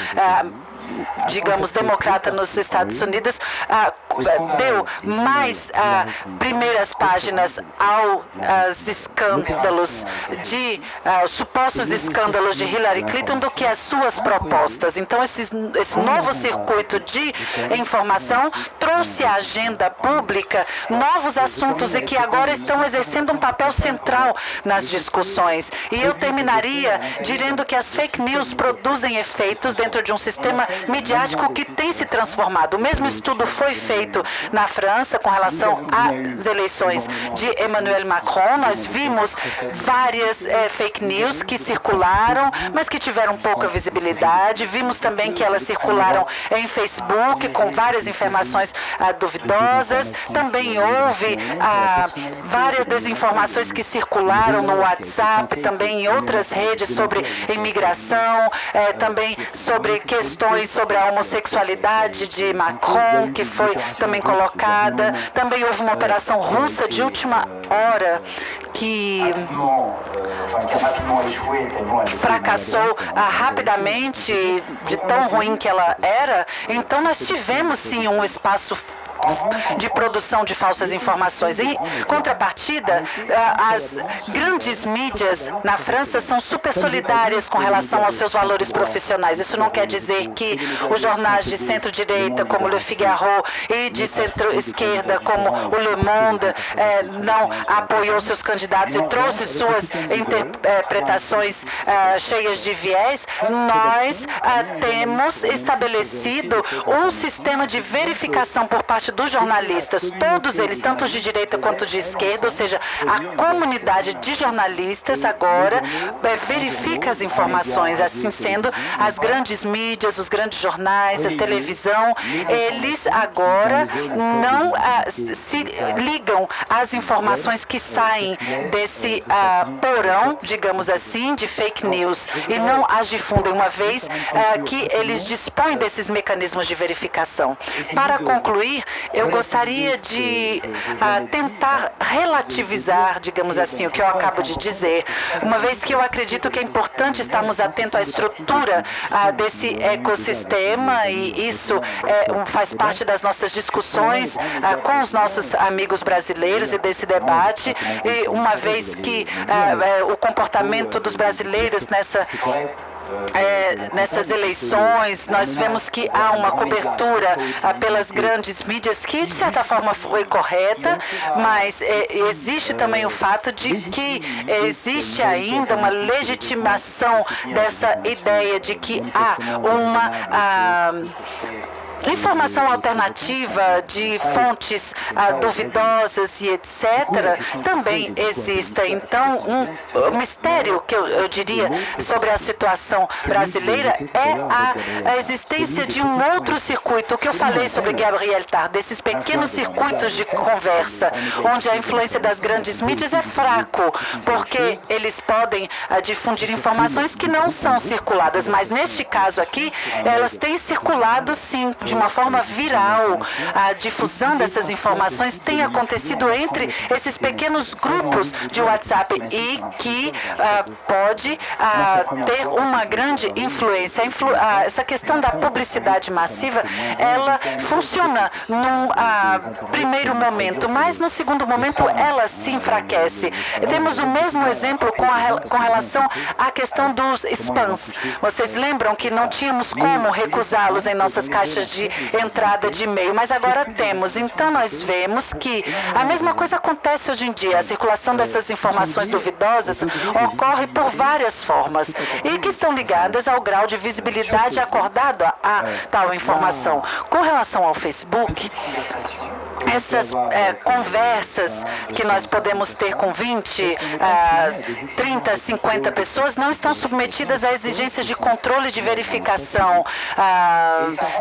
digamos, democrata nos Estados Unidos, deu mais primeiras páginas aos escândalos supostos escândalos de Hillary Clinton do que as suas propostas. Então, esse novo circuito de informação trouxe à agenda pública novos assuntos e que agora estão exercendo um papel central nas discussões. E eu terminaria dizendo que as fake news produzem efeitos dentro de um sistema midiático que tem se transformado. O mesmo estudo foi feito na França com relação às eleições de Emmanuel Macron. Nós vimos várias fake news que circularam, mas que tiveram pouca visibilidade. Vimos também que elas circularam em Facebook com várias informações duvidosas. Também houve várias desinformações que circularam no WhatsApp, também em outras redes sobre imigração, também sobre questões sobre a homossexualidade de Macron, que foi também colocada. Também houve uma operação russa de última hora que fracassou rapidamente, de tão ruim que ela era. Então, nós tivemos, sim, um espaço de produção de falsas informações. Em contrapartida, as grandes mídias na França são super solidárias com relação aos seus valores profissionais. Isso não quer dizer que os jornais de centro-direita, como Le Figaro, e de centro-esquerda, como o Le Monde, não apoiou seus candidatos e trouxe suas interpretações cheias de viés. Nós temos estabelecido um sistema de verificação por parte dos jornalistas, todos eles, tanto de direita quanto de esquerda, ou seja, a comunidade de jornalistas agora verifica as informações. Assim sendo, as grandes mídias, os grandes jornais, a televisão, eles agora não se ligam às informações que saem desse porão, digamos assim, de fake news e não as difundem, uma vez que eles dispõem desses mecanismos de verificação. Para concluir, eu gostaria de tentar relativizar, digamos assim, o que eu acabo de dizer, uma vez que eu acredito que é importante estarmos atentos à estrutura desse ecossistema, e isso faz parte das nossas discussões com os nossos amigos brasileiros e desse debate, e uma vez que o comportamento dos brasileiros nessas eleições, nós vemos que há uma cobertura pelas grandes mídias que, de certa forma, foi correta, mas existe também o fato de que existe ainda uma legitimação dessa ideia de que há uma informação alternativa de fontes duvidosas e etc. também existe. Então, um mistério que eu diria sobre a situação brasileira é a existência de um outro circuito. O que eu falei sobre Gabriel Tarr, desses pequenos circuitos de conversa, onde a influência das grandes mídias é fraco, porque eles podem difundir informações que não são circuladas, mas neste caso aqui, elas têm circulado sim, de uma forma viral. A difusão dessas informações tem acontecido entre esses pequenos grupos de WhatsApp e que pode ter uma grande influência. Essa questão da publicidade massiva, ela funciona num primeiro momento, mas no segundo momento ela se enfraquece. Temos o mesmo exemplo com relação à questão dos spams. Vocês lembram que não tínhamos como recusá-los em nossas caixas de entrada de e-mail, mas agora temos. Então, nós vemos que a mesma coisa acontece hoje em dia. A circulação dessas informações duvidosas ocorre por várias formas e que estão ligadas ao grau de visibilidade acordado a tal informação. Com relação ao Facebook, essas conversas que nós podemos ter com 20, 30, 50 pessoas não estão submetidas a exigências de controle e de verificação,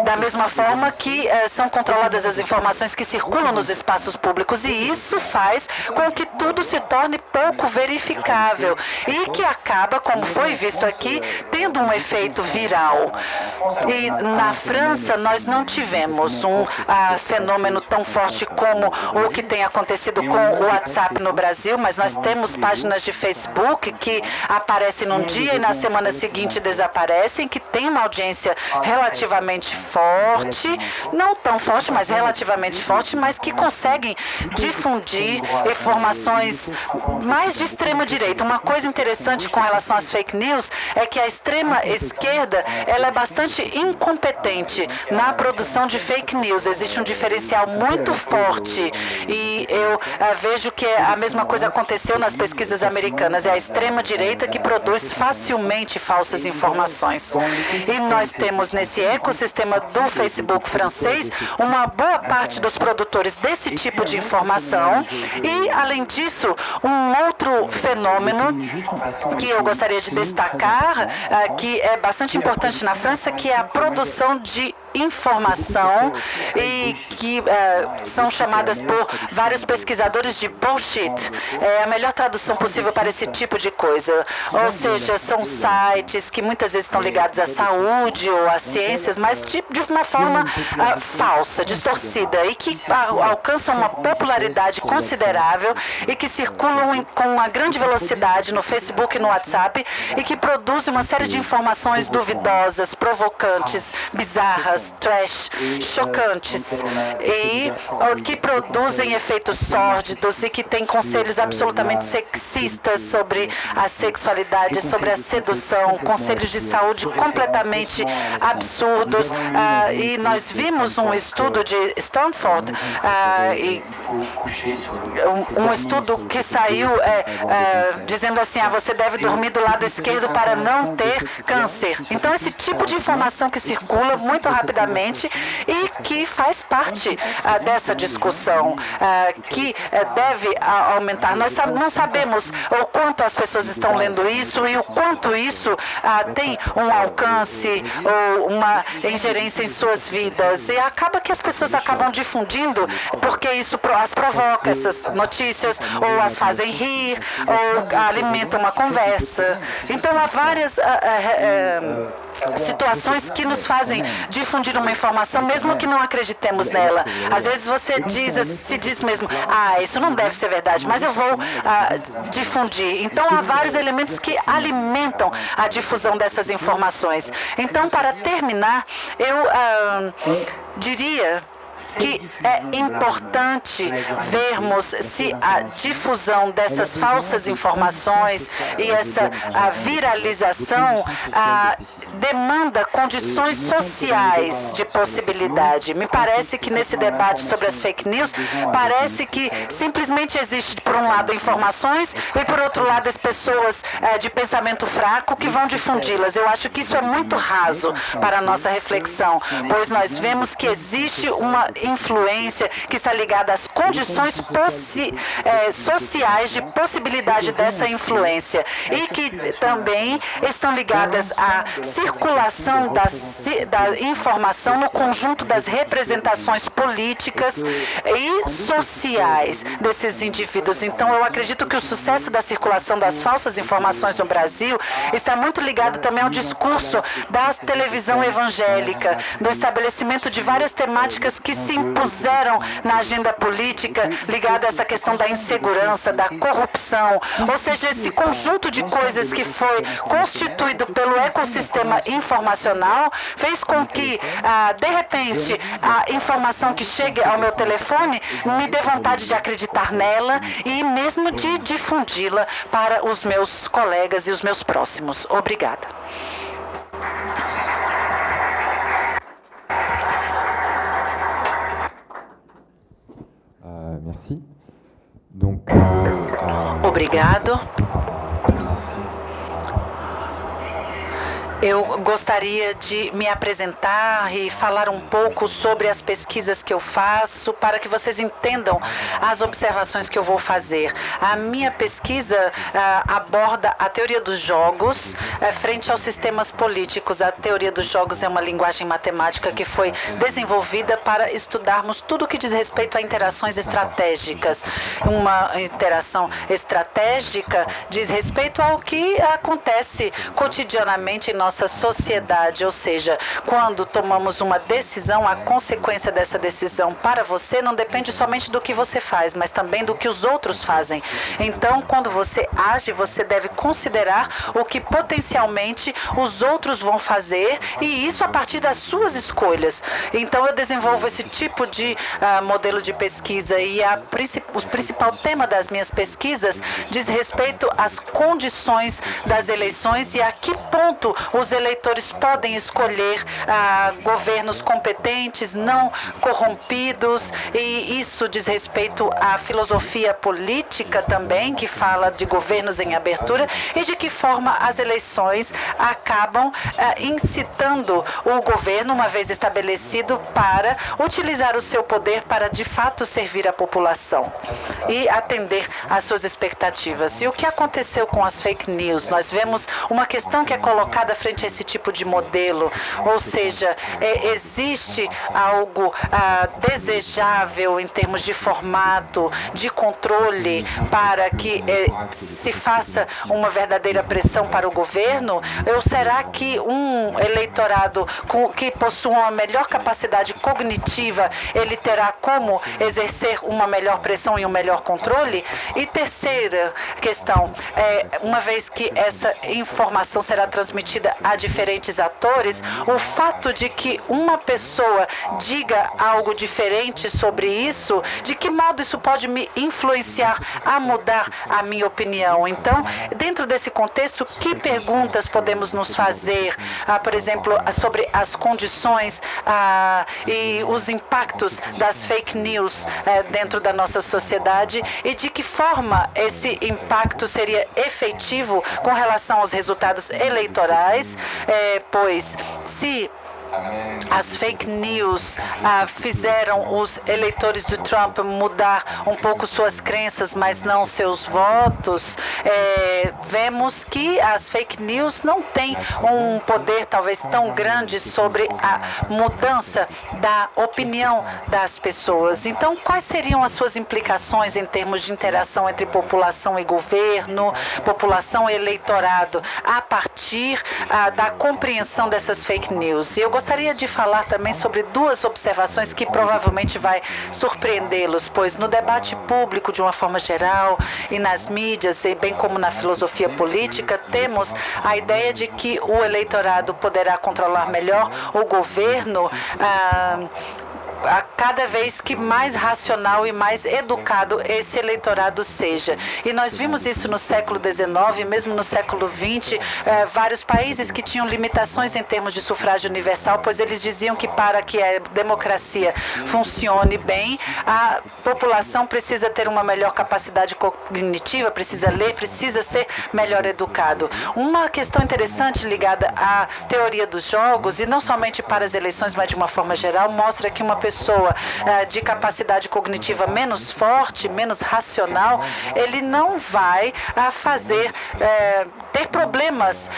da mesma forma que são controladas as informações que circulam nos espaços públicos, e isso faz com que tudo se torne pouco verificável e que acaba, como foi visto aqui, tendo um efeito viral. E na França nós não tivemos um fenômeno tão forte como o que tem acontecido com o WhatsApp no Brasil, mas nós temos páginas de Facebook que aparecem num dia e na semana seguinte desaparecem, que tem uma audiência relativamente forte, não tão forte, mas relativamente forte, mas que conseguem difundir informações mais de extrema direita. Uma coisa interessante com relação às fake news é que a extrema esquerda ela é bastante incompetente na produção de fake news. Existe um diferencial muito forte e eu vejo que a mesma coisa aconteceu nas pesquisas americanas. É a extrema direita que produz facilmente falsas informações. E nós temos nesse ecossistema do Facebook francês uma boa parte dos produtores desse tipo de informação e, além disso, um outro fenômeno que eu gostaria de destacar, que é bastante importante na França, que é a produção de informação e que são chamadas por vários pesquisadores de bullshit. É a melhor tradução possível para esse tipo de coisa. Ou seja, são sites que muitas vezes estão ligados à saúde ou às ciências, mas de uma forma falsa, distorcida, e que alcançam uma popularidade considerável e que circulam com uma grande velocidade no Facebook e no WhatsApp e que produzem uma série de informações duvidosas, provocantes, bizarras, trash, chocantes e que produzem efeitos sórdidos e que têm conselhos absolutamente sexistas sobre a sexualidade, sobre a sedução, conselhos de saúde completamente absurdos. E nós vimos um estudo de Stanford, um estudo que saiu dizendo assim, você deve dormir do lado esquerdo para não ter câncer. Então, esse tipo de informação que circula muito rapidamente e que faz parte dessa discussão, que deve aumentar. Nós não sabemos o quanto as pessoas estão lendo isso e o quanto isso tem um alcance ou uma ingerência em suas vidas. E acaba que as pessoas acabam difundindo porque isso as provoca, essas notícias, ou as fazem rir, ou alimentam uma conversa. Então, há várias situações que nos fazem difundir uma informação, mesmo que não acreditemos nela. Às vezes você se diz mesmo, isso não deve ser verdade, mas eu vou difundir. Então, há vários elementos que alimentam a difusão dessas informações. Então, para terminar, eu diria que é importante vermos se a difusão dessas falsas informações e essa viralização demanda condições sociais de possibilidade. Me parece que nesse debate sobre as fake news, parece que simplesmente existe, por um lado, informações e, por outro lado, as pessoas de pensamento fraco que vão difundi-las. Eu acho que isso é muito raso para a nossa reflexão, pois nós vemos que existe uma influência que está ligada às condições sociais de possibilidade dessa influência e que também estão ligadas à circulação da informação no conjunto das representações políticas e sociais desses indivíduos. Então, eu acredito que o sucesso da circulação das falsas informações no Brasil está muito ligado também ao discurso da televisão evangélica, do estabelecimento de várias temáticas que se impuseram na agenda política ligada a essa questão da insegurança, da corrupção, ou seja, esse conjunto de coisas que foi constituído pelo ecossistema informacional fez com que, de repente, a informação que chegue ao meu telefone me dê vontade de acreditar nela e mesmo de difundi-la para os meus colegas e os meus próximos. Obrigada. Merci. Obrigado. Eu gostaria de me apresentar e falar um pouco sobre as pesquisas que eu faço para que vocês entendam as observações que eu vou fazer. A minha pesquisa aborda a teoria dos jogos frente aos sistemas políticos. A teoria dos jogos é uma linguagem matemática que foi desenvolvida para estudarmos tudo o que diz respeito a interações estratégicas. Uma interação estratégica diz respeito ao que acontece cotidianamente em nossa sociedade, ou seja, quando tomamos uma decisão, a consequência dessa decisão para você não depende somente do que você faz, mas também do que os outros fazem. Então, quando você age, você deve considerar o que potencialmente os outros vão fazer, e isso a partir das suas escolhas. Então, eu desenvolvo esse tipo de modelo de pesquisa, e o principal tema das minhas pesquisas diz respeito às condições das eleições e a que ponto os eleitores podem escolher governos competentes, não corrompidos, e isso diz respeito à filosofia política também, que fala de governos em abertura, e de que forma as eleições acabam incitando o governo, uma vez estabelecido, para utilizar o seu poder para, de fato, servir a população e atender às suas expectativas. E o que aconteceu com as fake news? Nós vemos uma questão que é colocada frente a esse tipo de modelo, ou seja, existe algo desejável em termos de formato, de controle, para que se faça uma verdadeira pressão para o governo? Ou será que um eleitorado que possua uma melhor capacidade cognitiva, ele terá como exercer uma melhor pressão e um melhor controle? E terceira questão, uma vez que essa informação será transmitida a diferentes atores, o fato de que uma pessoa diga algo diferente sobre isso, de que modo isso pode me influenciar a mudar a minha opinião? Então, dentro desse contexto, que perguntas podemos nos fazer, por exemplo, sobre as condições e os impactos das fake news dentro da nossa sociedade, e de que forma esse impacto seria efetivo com relação aos resultados eleitorais, pois se as fake news fizeram os eleitores de Trump mudar um pouco suas crenças, mas não seus votos, vemos que as fake news não têm um poder talvez tão grande sobre a mudança da opinião das pessoas. Então, quais seriam as suas implicações em termos de interação entre população e governo, população e eleitorado, a partir da compreensão dessas fake news? E eu gostaria de falar também sobre duas observações que provavelmente vai surpreendê-los, pois no debate público, de uma forma geral, e nas mídias, e bem como na filosofia política, temos a ideia de que o eleitorado poderá controlar melhor o governo a cada vez que mais racional e mais educado esse eleitorado seja. E nós vimos isso no século XIX, mesmo no século XX, vários países que tinham limitações em termos de sufrágio universal, pois eles diziam que para que a democracia funcione bem, a população precisa ter uma melhor capacidade cognitiva, precisa ler, precisa ser melhor educado. Uma questão interessante ligada à teoria dos jogos, e não somente para as eleições, mas de uma forma geral, mostra que uma pessoa de capacidade cognitiva menos forte, menos racional, ele não vai ter problemas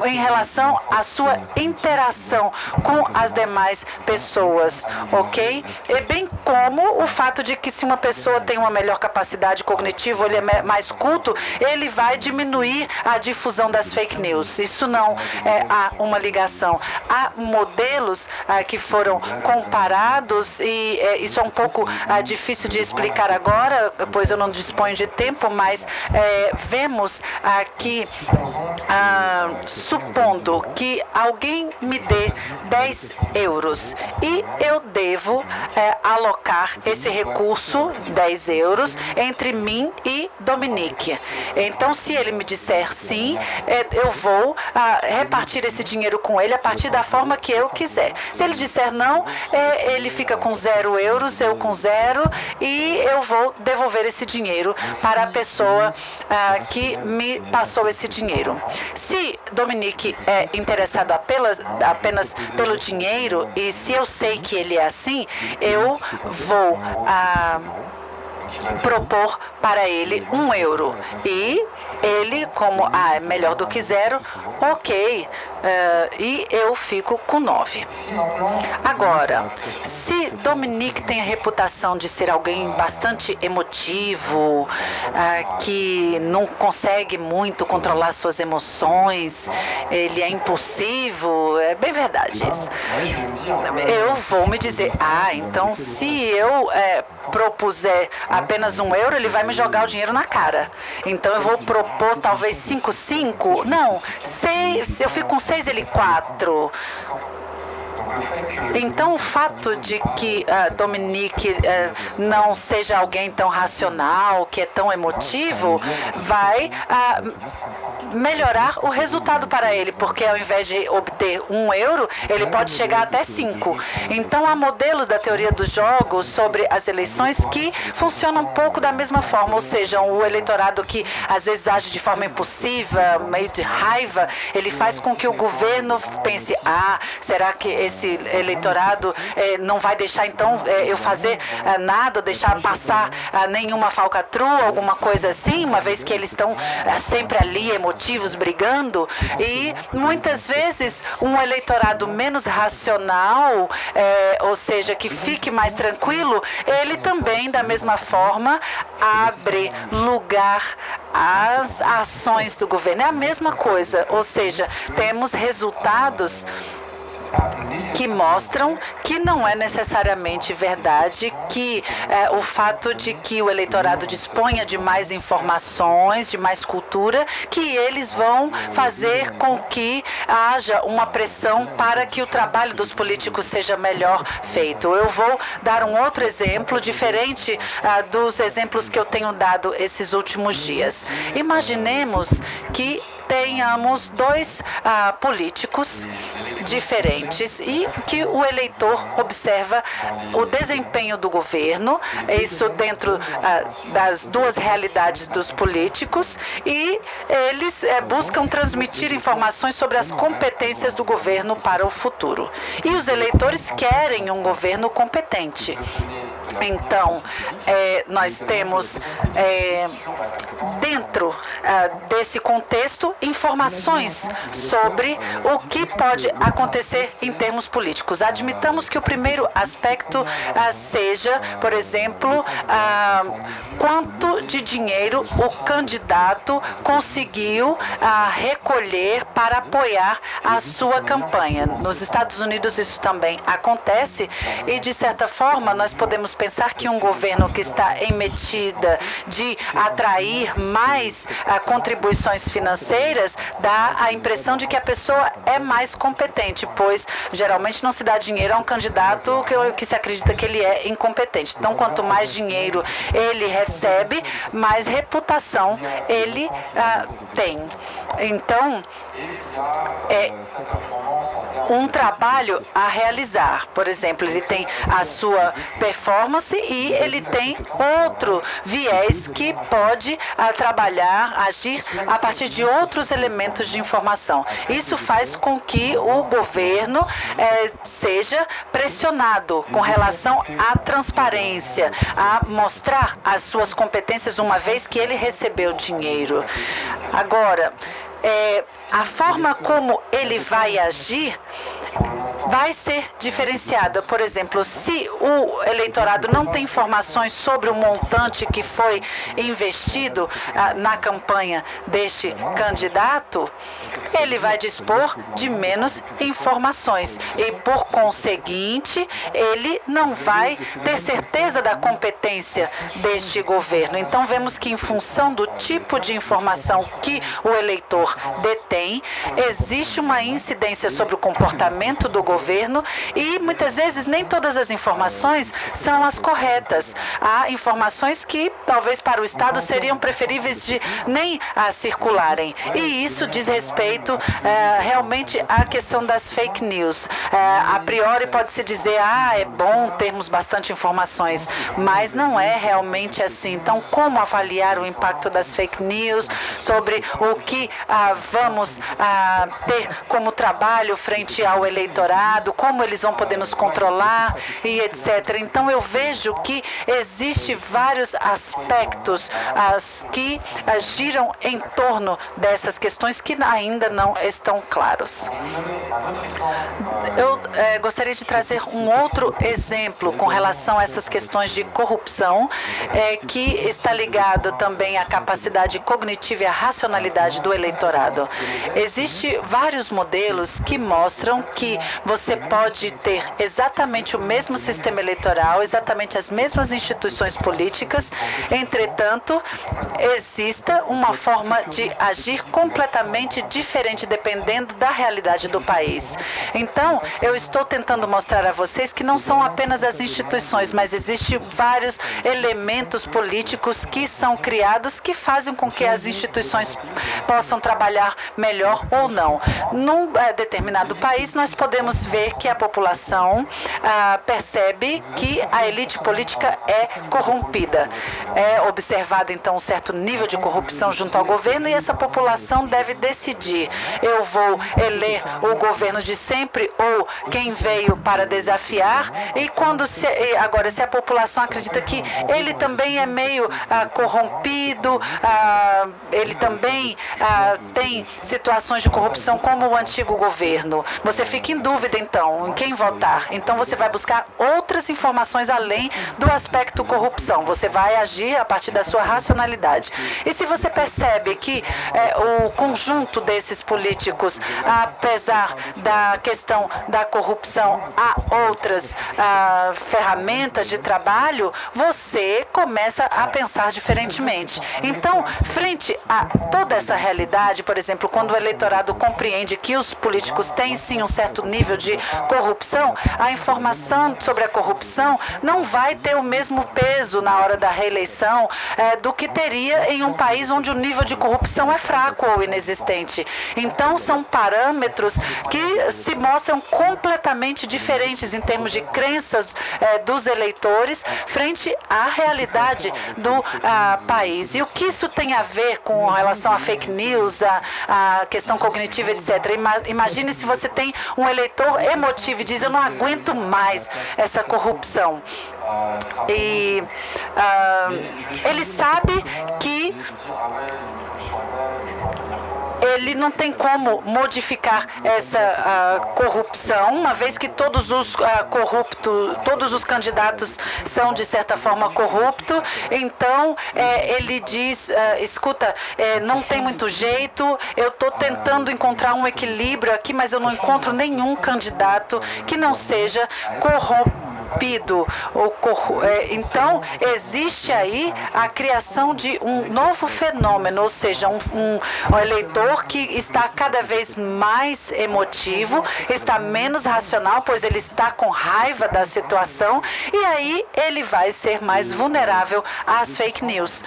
em relação à sua interação com as demais pessoas, ok? E bem como o fato de que se uma pessoa tem uma melhor capacidade cognitiva, ele é mais culto, ele vai diminuir a difusão das fake news. Isso não há uma ligação. Há modelos que foram comparados, e isso é um pouco difícil de explicar agora, pois eu não disponho de tempo, mas vemos aqui, supondo que alguém me dê 10 euros e eu devo alocar esse recurso, 10 euros, entre mim e Dominique. Então, se ele me disser sim, eu vou repartir esse dinheiro com ele a partir da forma que eu quiser. Se ele disser não, ele fica com 0 euros, eu com 0, e eu vou devolver esse dinheiro para a pessoa que me passou recebeu esse dinheiro. Se Dominique é interessado apenas pelo dinheiro, e se eu sei que ele é assim, eu vou propor para ele €1. E ele, como é melhor do que zero, ok, e eu fico com 9. Agora, se Dominique tem a reputação de ser alguém bastante emotivo, que não consegue muito controlar suas emoções, ele é impulsivo, é bem verdade isso. Eu vou me dizer, então se eu propuser apenas €1, ele vai me jogar o dinheiro na cara. Então eu vou propor talvez 5. Não, 6, eu fico com 6, ele 4. Então, o fato de que Dominique não seja alguém tão racional, que é tão emotivo, vai melhorar o resultado para ele, porque ao invés de obter €1, ele pode chegar até 5. Então, há modelos da teoria dos jogos sobre as eleições que funcionam um pouco da mesma forma, ou seja, o eleitorado que às vezes age de forma impulsiva, meio de raiva, ele faz com que o governo pense, será que esse eleitorado não vai deixar então eu fazer nada, deixar passar nenhuma falcatrua, alguma coisa assim, uma vez que eles estão sempre ali emotivos, brigando. E muitas vezes um eleitorado menos racional, ou seja, que fique mais tranquilo, ele também da mesma forma abre lugar às ações do governo. É a mesma coisa, ou seja, temos resultados que mostram que não é necessariamente verdade que o fato de que o eleitorado disponha de mais informações, de mais cultura, que eles vão fazer com que haja uma pressão para que o trabalho dos políticos seja melhor feito. Eu vou dar um outro exemplo, diferente dos exemplos que eu tenho dado esses últimos dias. Imaginemos que tenhamos dois políticos diferentes e que o eleitor observa o desempenho do governo, isso dentro das duas realidades dos políticos, e eles buscam transmitir informações sobre as competências do governo para o futuro. E os eleitores querem um governo competente. Então, nós temos, dentro desse contexto, informações sobre o que pode acontecer em termos políticos. Admitamos que o primeiro aspecto seja, por exemplo, quanto de dinheiro o candidato conseguiu recolher para apoiar a sua campanha. Nos Estados Unidos isso também acontece e, de certa forma, nós podemos pensar que um governo que está em medida de atrair mais contribuições financeiras dá a impressão de que a pessoa é mais competente, pois geralmente não se dá dinheiro a um candidato que se acredita que ele é incompetente. Então, quanto mais dinheiro ele recebe, mais reputação ele tem. Então, um trabalho a realizar. Por exemplo, ele tem a sua performance e ele tem outro viés que pode trabalhar, agir a partir de outros elementos de informação. Isso faz com que o governo seja pressionado com relação à transparência, a mostrar as suas competências uma vez que ele recebeu dinheiro. Agora, a forma como ele vai agir vai ser diferenciada. Por exemplo, se o eleitorado não tem informações sobre o montante que foi investido na campanha deste candidato, ele vai dispor de menos informações e, por conseguinte, ele não vai ter certeza da competência deste governo. Então, vemos que, em função do tipo de informação que o eleitor detém, existe uma incidência sobre o comportamento do governo e, muitas vezes, nem todas as informações são as corretas. Há informações que, talvez, para o Estado seriam preferíveis de nem circularem. E isso diz respeito respeito realmente à questão das fake news. A priori pode-se dizer, é bom termos bastante informações, mas não é realmente assim. Então, como avaliar o impacto das fake news sobre o que vamos ter como trabalho frente ao eleitorado, como eles vão poder nos controlar e etc. Então, eu vejo que existe vários aspectos que giram em torno dessas questões que ainda não estão claros. Eu gostaria de trazer um outro exemplo com relação a essas questões de corrupção, que está ligado também à capacidade cognitiva e à racionalidade do eleitorado. Existem vários modelos que mostram que você pode ter exatamente o mesmo sistema eleitoral, exatamente as mesmas instituições políticas, entretanto, exista uma forma de agir completamente diferente dependendo da realidade do país. Então, eu estou tentando mostrar a vocês que não são apenas as instituições, mas existem vários elementos políticos que são criados que fazem com que as instituições possam trabalhar melhor ou não. Num determinado país, nós podemos ver que a população percebe que a elite política é corrompida. É observado, então, um certo nível de corrupção junto ao governo e essa população deve decidir: eu vou eleger o governo de sempre ou quem veio para desafiar. E agora, se a população acredita que ele também é meio corrompido, ele também tem situações de corrupção como o antigo governo, você fica em dúvida, então, em quem votar. Então, você vai buscar outras informações além do aspecto corrupção. Você vai agir a partir da sua racionalidade. E se você percebe que o conjunto desses políticos, apesar da questão da corrupção, há outras ferramentas de trabalho, você começa a pensar diferentemente. Então, frente a toda essa realidade, por exemplo, quando o eleitorado compreende que os políticos têm sim um certo nível de corrupção, a informação sobre a corrupção não vai ter o mesmo peso na hora da reeleição do que teria em um país onde o nível de corrupção é fraco ou inexistente. Então, são parâmetros que se mostram completamente diferentes em termos de crenças dos eleitores frente à realidade do país. E o que isso tem a ver com relação a fake news, a questão cognitiva, etc. Imagine se você tem um eleitor emotivo e diz: eu não aguento mais essa corrupção. E ele sabe que ele não tem como modificar essa corrupção, uma vez que todos os todos os candidatos são, de certa forma, corruptos. Então, ele diz: escuta, não tem muito jeito, eu estou tentando encontrar um equilíbrio aqui, mas eu não encontro nenhum candidato que não seja corrupto. Então, existe aí a criação de um novo fenômeno, ou seja, um eleitor que está cada vez mais emotivo, está menos racional, pois ele está com raiva da situação, e aí ele vai ser mais vulnerável às fake news.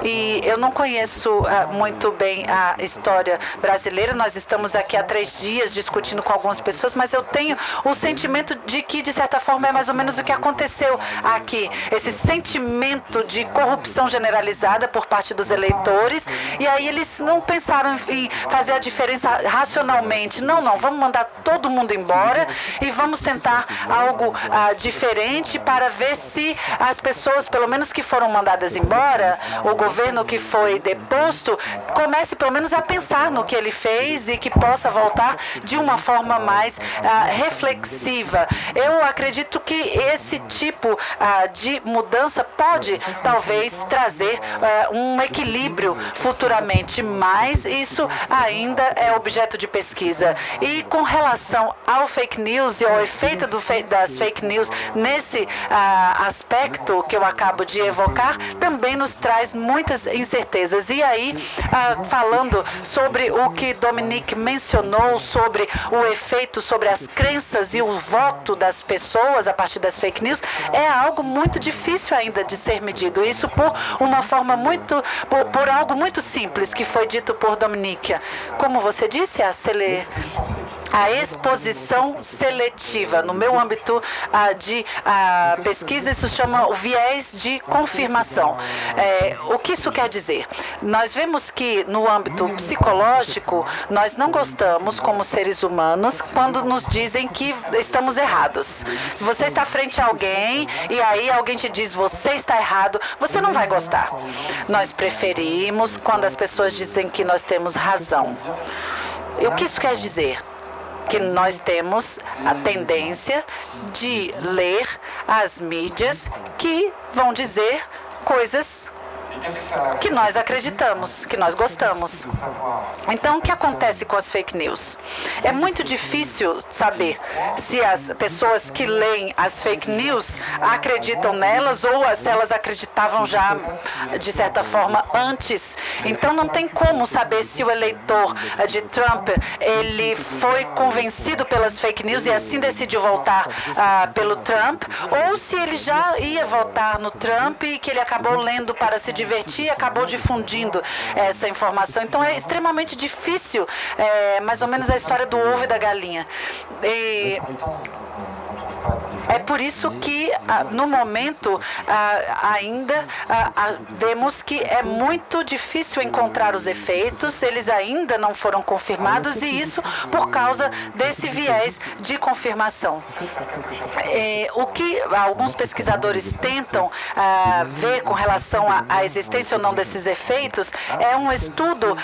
E eu não conheço muito bem a história brasileira, nós estamos aqui há 3 dias discutindo com algumas pessoas, mas eu tenho o sentimento de que, de certa forma, é mais ou menos o que aconteceu aqui. Esse sentimento de corrupção generalizada por parte dos eleitores, e aí eles não pensaram em fazer a diferença racionalmente. Não, vamos mandar todo mundo embora e vamos tentar algo diferente para ver se as pessoas, pelo menos que foram mandadas embora, o governo que foi deposto, comece pelo menos a pensar no que ele fez e que possa voltar de uma forma mais reflexiva. Eu acredito que esse tipo de mudança pode, talvez, trazer um equilíbrio futuramente, mas isso ainda é objeto de pesquisa. E com relação ao fake news e ao efeito das fake news nesse aspecto que eu acabo de evocar, também nos traz muitas incertezas. E aí, falando sobre o que Dominique mencionou, sobre o efeito sobre as crenças e o voto das pessoas a partir parte das fake news é algo muito difícil ainda de ser medido. Isso por uma forma por algo muito simples que foi dito por Dominica. Como você disse, a exposição seletiva. No meu âmbito de pesquisa, isso chama o viés de confirmação. O que isso quer dizer? Nós vemos que no âmbito psicológico, nós não gostamos, como seres humanos, quando nos dizem que estamos errados. Se você está frente a alguém e aí alguém te diz você está errado, você não vai gostar. Nós preferimos quando as pessoas dizem que nós temos razão. E o que isso quer dizer? Que nós temos a tendência de ler as mídias que vão dizer coisas que nós acreditamos, que nós gostamos. Então, o que acontece com as fake news? É muito difícil saber se as pessoas que leem as fake news acreditam nelas ou se elas acreditavam já, de certa forma, antes. Então, não tem como saber se o eleitor de Trump ele foi convencido pelas fake news e assim decidiu votar pelo Trump, ou se ele já ia votar no Trump e que ele acabou lendo para se divertir e acabou difundindo essa informação. Então, é extremamente difícil, mais ou menos a história do ovo e da galinha. É por isso que, no momento, ainda vemos que é muito difícil encontrar os efeitos, eles ainda não foram confirmados, e isso por causa desse viés de confirmação. O que alguns pesquisadores tentam ver com relação à existência ou não desses efeitos é um estudo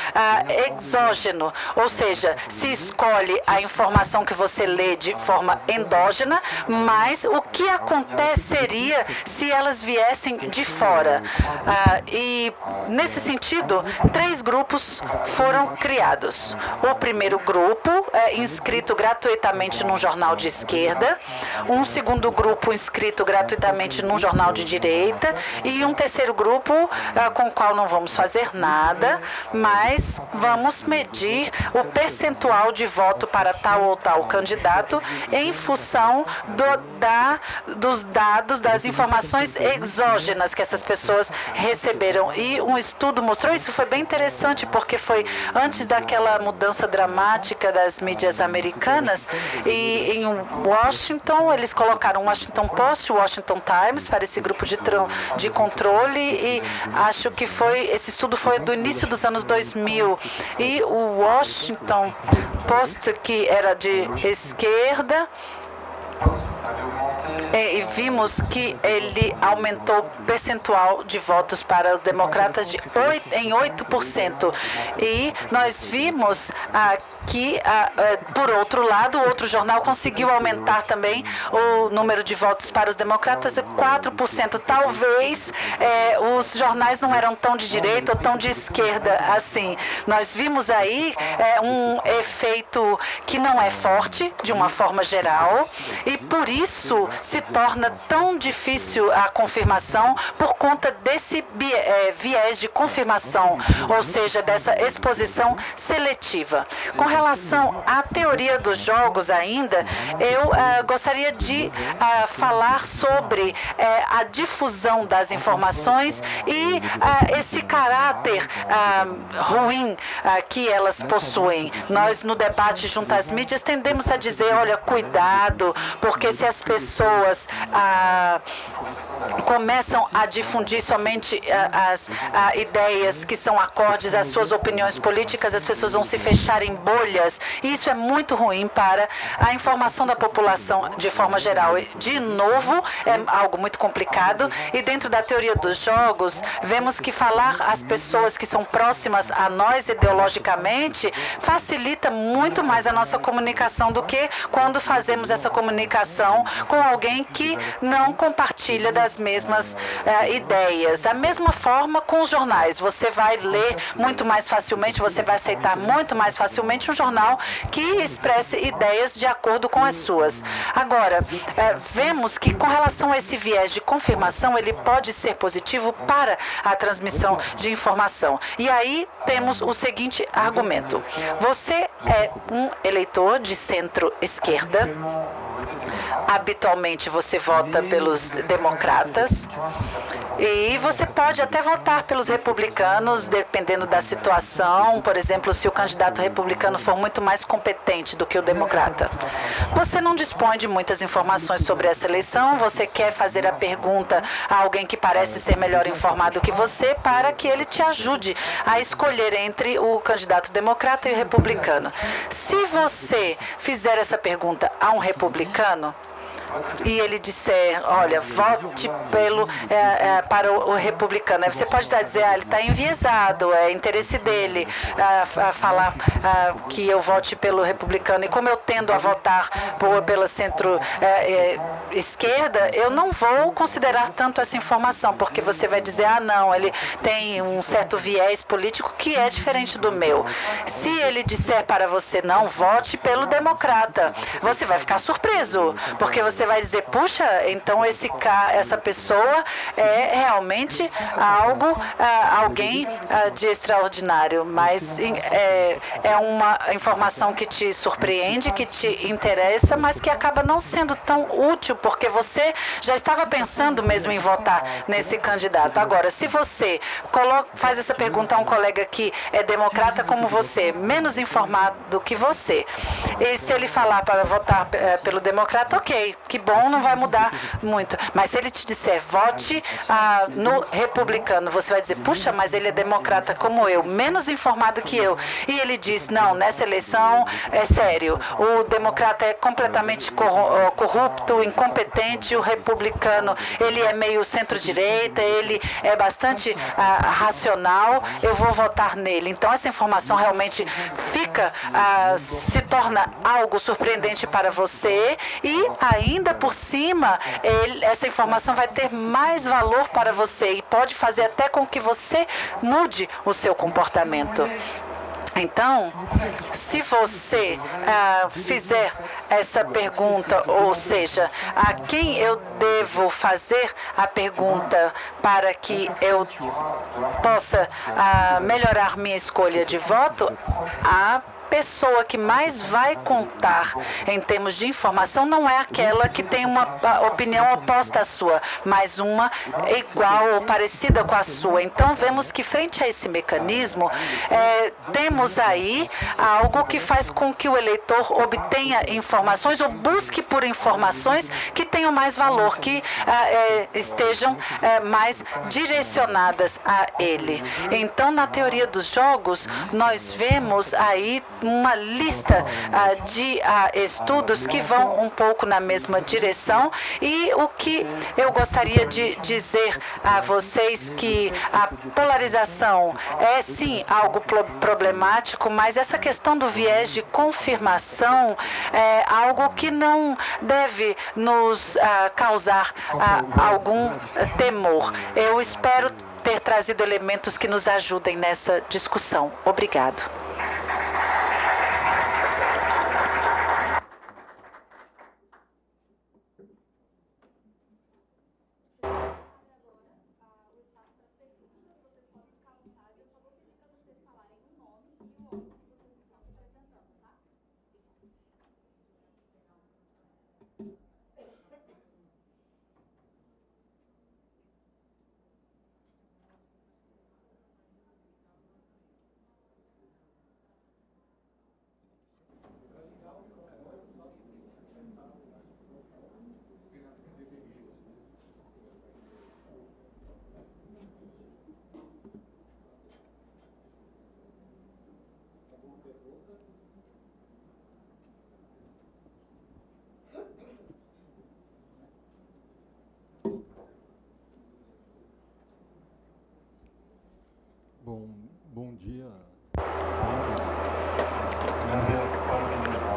exógeno, ou seja, se escolhe a informação que você lê de forma endógena, mas o que aconteceria se elas viessem de fora? E, nesse sentido, 3 grupos foram criados. O primeiro grupo é inscrito gratuitamente num jornal de esquerda, um segundo grupo inscrito gratuitamente num jornal de direita e um terceiro grupo com o qual não vamos fazer nada, mas vamos medir o percentual de voto para tal ou tal candidato em função dos dados, das informações exógenas que essas pessoas receberam. E um estudo mostrou, isso foi bem interessante, porque foi antes daquela mudança dramática das mídias americanas, e em Washington, eles colocaram o Washington Post, o Washington Times, para esse grupo de controle, e acho que esse estudo foi do início dos anos 2000, e o Washington Post, que era de esquerda, e vimos que ele aumentou o percentual de votos para os democratas em 8%. E nós vimos que, por outro lado, o outro jornal conseguiu aumentar também o número de votos para os democratas em 4%. Talvez os jornais não eram tão de direita ou tão de esquerda assim. Nós vimos aí um efeito que não é forte, de uma forma geral, e por isso se torna tão difícil a confirmação por conta desse viés de confirmação, ou seja, dessa exposição seletiva. Com relação à teoria dos jogos ainda, eu gostaria de falar sobre a difusão das informações e esse caráter ruim que elas possuem. Nós, no debate junto às mídias, tendemos a dizer, olha, cuidado, porque se as pessoas começam a difundir somente as ideias que são acordes às suas opiniões políticas, as pessoas vão se fechar em bolhas, e isso é muito ruim para a informação da população de forma geral. De novo, é algo muito complicado, e dentro da teoria dos jogos, vemos que falar às pessoas que são próximas a nós ideologicamente facilita muito mais a nossa comunicação do que quando fazemos essa comunicação com alguém que não compartilha das mesmas ideias. Da mesma forma com os jornais, você vai ler muito mais facilmente, você vai aceitar muito mais facilmente um jornal que expresse ideias de acordo com as suas. Agora, vemos que com relação a esse viés de confirmação, ele pode ser positivo para a transmissão de informação. E aí temos o seguinte argumento. Você é um eleitor de centro-esquerda, habitualmente você vota pelos democratas e você pode até votar pelos republicanos, dependendo da situação. Por exemplo, se o candidato republicano for muito mais competente do que o democrata. Você não dispõe de muitas informações sobre essa eleição, você quer fazer a pergunta a alguém que parece ser melhor informado que você para que ele te ajude a escolher entre o candidato democrata e o republicano. Se você fizer essa pergunta a um republicano, e ele disser, olha, vote para o republicano. Aí você pode dizer, ele está enviesado, é interesse dele a falar que eu vote pelo republicano. E como eu tendo a votar pela centro-esquerda, eu não vou considerar tanto essa informação, porque você vai dizer, não, ele tem um certo viés político que é diferente do meu. Se ele disser para você, não, vote pelo democrata, você vai ficar surpreso, porque você vai dizer, puxa, então essa pessoa é realmente alguém de extraordinário, mas é uma informação que te surpreende, que te interessa, mas que acaba não sendo tão útil, porque você já estava pensando mesmo em votar nesse candidato. Agora, se você faz essa pergunta a um colega que é democrata como você, menos informado do que você, e se ele falar para votar pelo democrata, ok, que bom, não vai mudar muito. Mas se ele te disser, vote no republicano, você vai dizer, puxa, mas ele é democrata como eu, menos informado que eu. E ele diz, não, nessa eleição é sério, o democrata é completamente corrupto, incompetente, o republicano, ele é meio centro-direita, ele é bastante racional, eu vou votar nele. Então, essa informação realmente se torna algo surpreendente para você e, ainda por cima, essa informação vai ter mais valor para você e pode fazer até com que você mude o seu comportamento. Então, se você fizer essa pergunta, ou seja, a quem eu devo fazer a pergunta para que eu possa melhorar minha escolha de voto, a pessoa que mais vai contar em termos de informação não é aquela que tem uma opinião oposta à sua, mas uma igual ou parecida com a sua. Então, vemos que, frente a esse mecanismo, temos aí algo que faz com que o eleitor obtenha informações ou busque por informações que tenham mais valor, que estejam mais direcionadas a ele. Então, na teoria dos jogos, nós vemos aí uma lista de estudos que vão um pouco na mesma direção, e o que eu gostaria de dizer a vocês que a polarização é sim algo problemático, mas essa questão do viés de confirmação é algo que não deve nos causar algum temor. Eu espero ter trazido elementos que nos ajudem nessa discussão. Obrigado. Bom dia.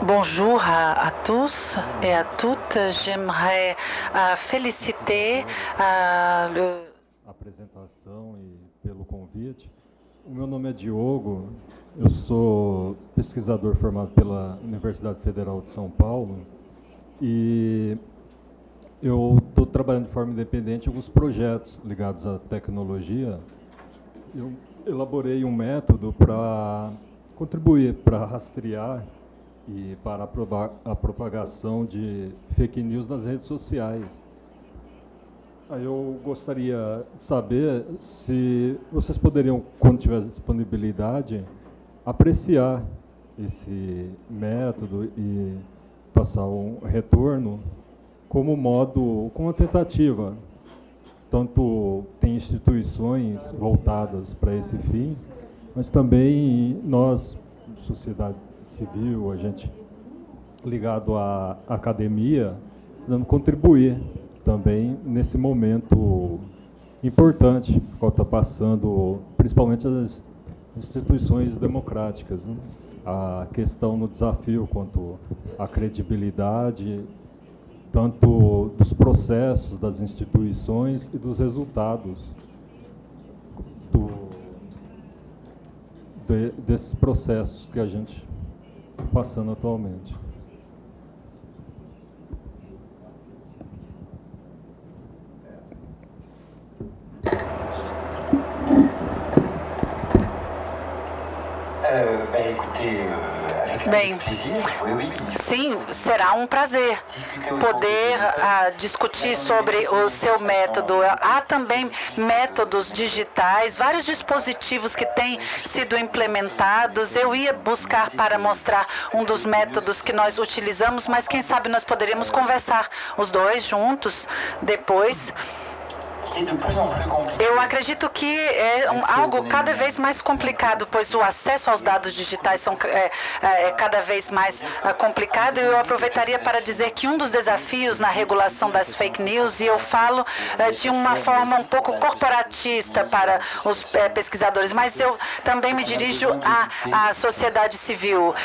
Bonjour à tous et à toutes. J'aimerais féliciter a apresentação e pelo convite. O meu nome é Diogo, eu sou pesquisador formado pela Universidade Federal de São Paulo e eu estou trabalhando de forma independente em alguns projetos ligados à tecnologia. Eu elaborei um método para contribuir, para rastrear e para a propagação de fake news nas redes sociais. Aí eu gostaria de saber se vocês poderiam, quando tiver disponibilidade, apreciar esse método e passar um retorno como uma tentativa. Tanto tem instituições voltadas para esse fim, mas também nós, sociedade civil, a gente ligado à academia, dando contribuir também nesse momento importante que está passando, principalmente as instituições democráticas, né? A questão no desafio quanto à credibilidade, tanto dos processos, das instituições e dos resultados desses processos que a gente está passando atualmente. Bem, sim, será um prazer poder discutir sobre o seu método. Há também métodos digitais, vários dispositivos que têm sido implementados. Eu ia buscar para mostrar um dos métodos que nós utilizamos, mas quem sabe nós poderíamos conversar os dois juntos depois. Eu acredito que é algo cada vez mais complicado, pois o acesso aos dados digitais é cada vez mais complicado. Eu aproveitaria para dizer que um dos desafios na regulação das fake news, e eu falo de uma forma um pouco corporatista para os pesquisadores, mas eu também me dirijo à sociedade civil,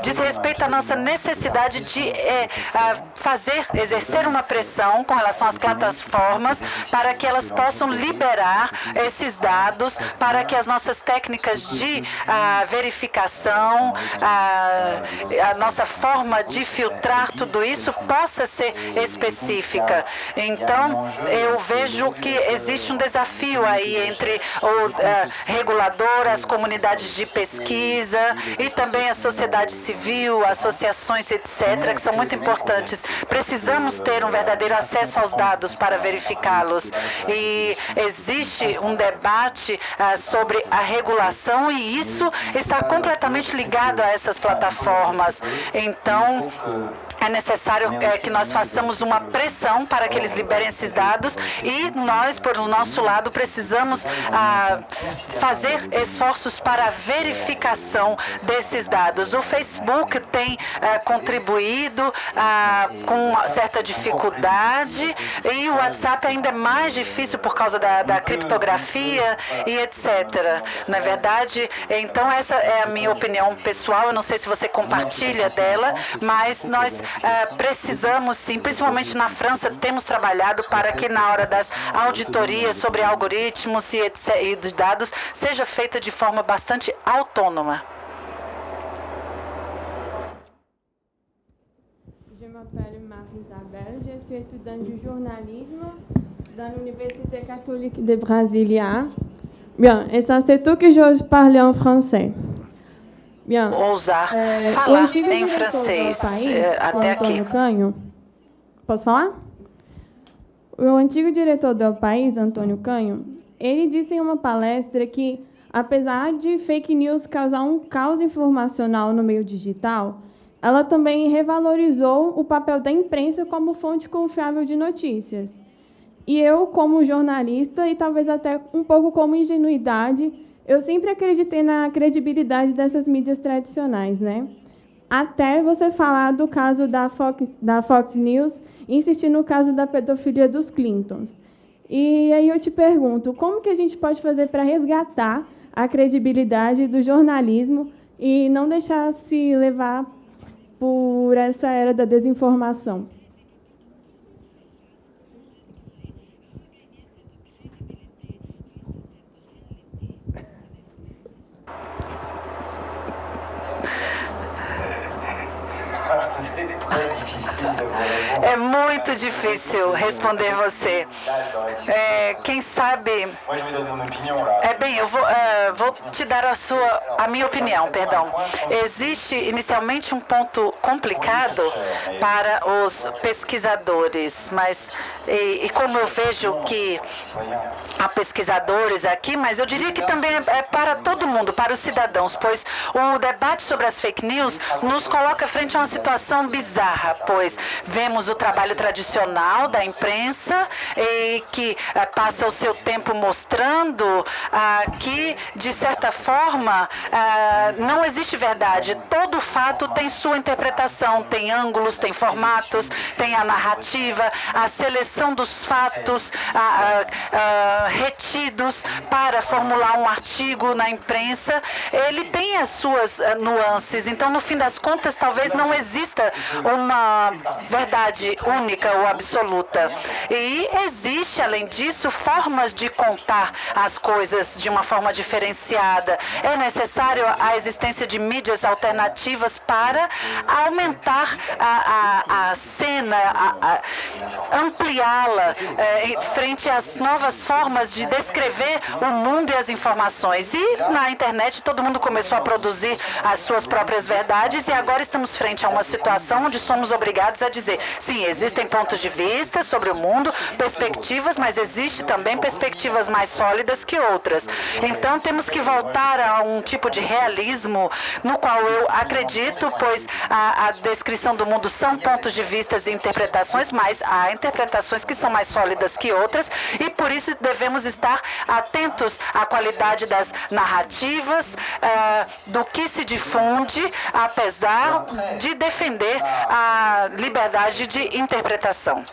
diz respeito à nossa necessidade de exercer uma pressão com relação às plataformas para que elas possam liberar esses dados, para que as nossas técnicas de verificação, a nossa forma de filtrar tudo isso possa ser específica. Então, eu vejo que existe um desafio aí entre o regulador, as comunidades de pesquisa e também a sociedade civil, associações, etc., que são muito importantes. Precisamos ter um verdadeiro acesso aos dados para verificá-los. E existe um debate sobre a regulação e isso está completamente ligado a essas plataformas. Então, é necessário que nós façamos uma pressão para que eles liberem esses dados e nós, por o nosso lado, precisamos fazer esforços para a verificação desses dados. O Facebook tem contribuído com certa dificuldade e o WhatsApp ainda é mais difícil por causa da criptografia e etc. Na verdade, então essa é a minha opinião pessoal, eu não sei se você compartilha dela, mas nós precisamos sim, principalmente na França, temos trabalhado para que na hora das auditorias sobre algoritmos e dos dados seja feita de forma bastante autônoma. Je m'appelle Marie-Isabelle, je suis étudiante de jornalisme dans l'Université catholique de Brasilia. Bien, et ça c'est tout que j'ose parler en français. Bien, falar em francês até aqui. Canho, posso falar? O antigo diretor do país, Antônio Canho, ele disse em uma palestra que, apesar de fake news causar um caos informacional no meio digital, ela também revalorizou o papel da imprensa como fonte confiável de notícias. E eu, como jornalista, e talvez até um pouco como ingenuidade, eu sempre acreditei na credibilidade dessas mídias tradicionais, né? Até você falar do caso da Fox News e insistir no caso da pedofilia dos Clintons. E aí eu te pergunto, como que a gente pode fazer para resgatar a credibilidade do jornalismo e não deixar se levar por essa era da desinformação? É muito difícil responder você. Quem sabe... Bem, eu vou te dar a minha opinião, perdão. Existe inicialmente um ponto complicado para os pesquisadores, mas e como eu vejo que há pesquisadores aqui, mas eu diria que também é para todo mundo, para os cidadãos, pois o debate sobre as fake news nos coloca frente a uma situação bizarra, pois vemos o trabalho tradicional da imprensa que passa o seu tempo mostrando que, de certa forma, não existe verdade. Todo fato tem sua interpretação, tem ângulos, tem formatos, tem a narrativa, a seleção dos fatos retidos para formular um artigo na imprensa, ele tem as suas nuances. Então, no fim das contas, talvez não exista uma verdade única ou absoluta. E existe, além disso, formas de contar as coisas de uma forma diferenciada. É necessário a existência de mídias alternativas para aumentar a cena, ampliá-la frente às novas formas de descrever o mundo e as informações. E na internet todo mundo começou a produzir as suas próprias verdades e agora estamos frente a uma situação onde somos obrigados a dizer, sim, existem pontos de vista sobre o mundo, perspectivas, mas existe também perspectivas mais sólidas que outras. Então temos que voltar a um tipo de realismo no qual eu acredito, pois a descrição do mundo são pontos de vista e interpretações, mas há interpretações que são mais sólidas que outras e por isso devemos estar atentos à qualidade das narrativas, do que se difunde, apesar de defender a liberdade de interpretação.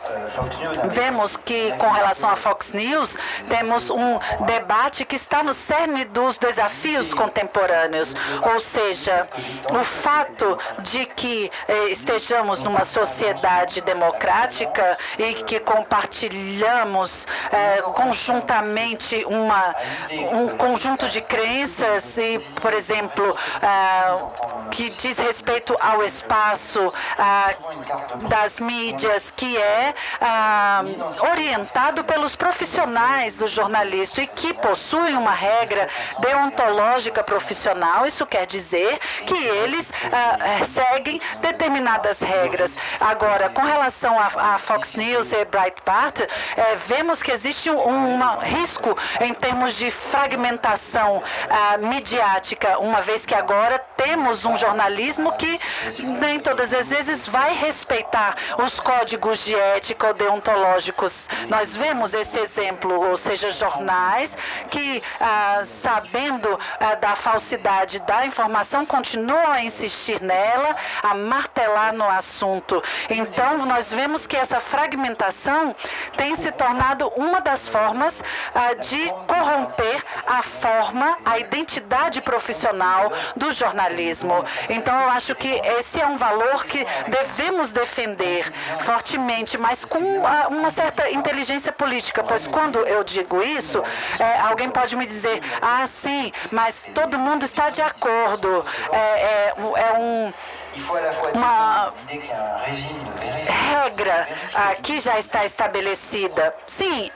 Vemos que, com relação à Fox News, temos um debate que está no cerne dos desafios contemporâneos, ou seja, o fato de que estejamos numa sociedade democrática e que compartilhamos conjuntamente um conjunto de crenças e, por exemplo, que diz respeito ao espaço das mídias, que é orientado pelos profissionais do jornalismo e que possui uma regra deontológica profissional. Isso quer dizer que eles seguem determinadas regras. Agora, com relação à Fox News e Breitbart, vemos que existe um risco em termos de fragmentação midiática, uma vez que agora temos um jornalismo que nem todas as vezes vai respeitar os códigos de ética ou deontológicos. Nós vemos esse exemplo, ou seja, jornais que, sabendo da falsidade da informação, continuam a insistir nela, a martelar no assunto. Então, nós vemos que essa fragmentação tem se tornado uma das formas de corromper a identidade profissional do jornalismo. Então, eu acho que esse é um valor que devemos defender fortemente, mas com uma certa inteligência política, pois quando eu digo isso, alguém pode me dizer, sim, mas todo mundo está de acordo. Uma regra que já está estabelecida. Sim,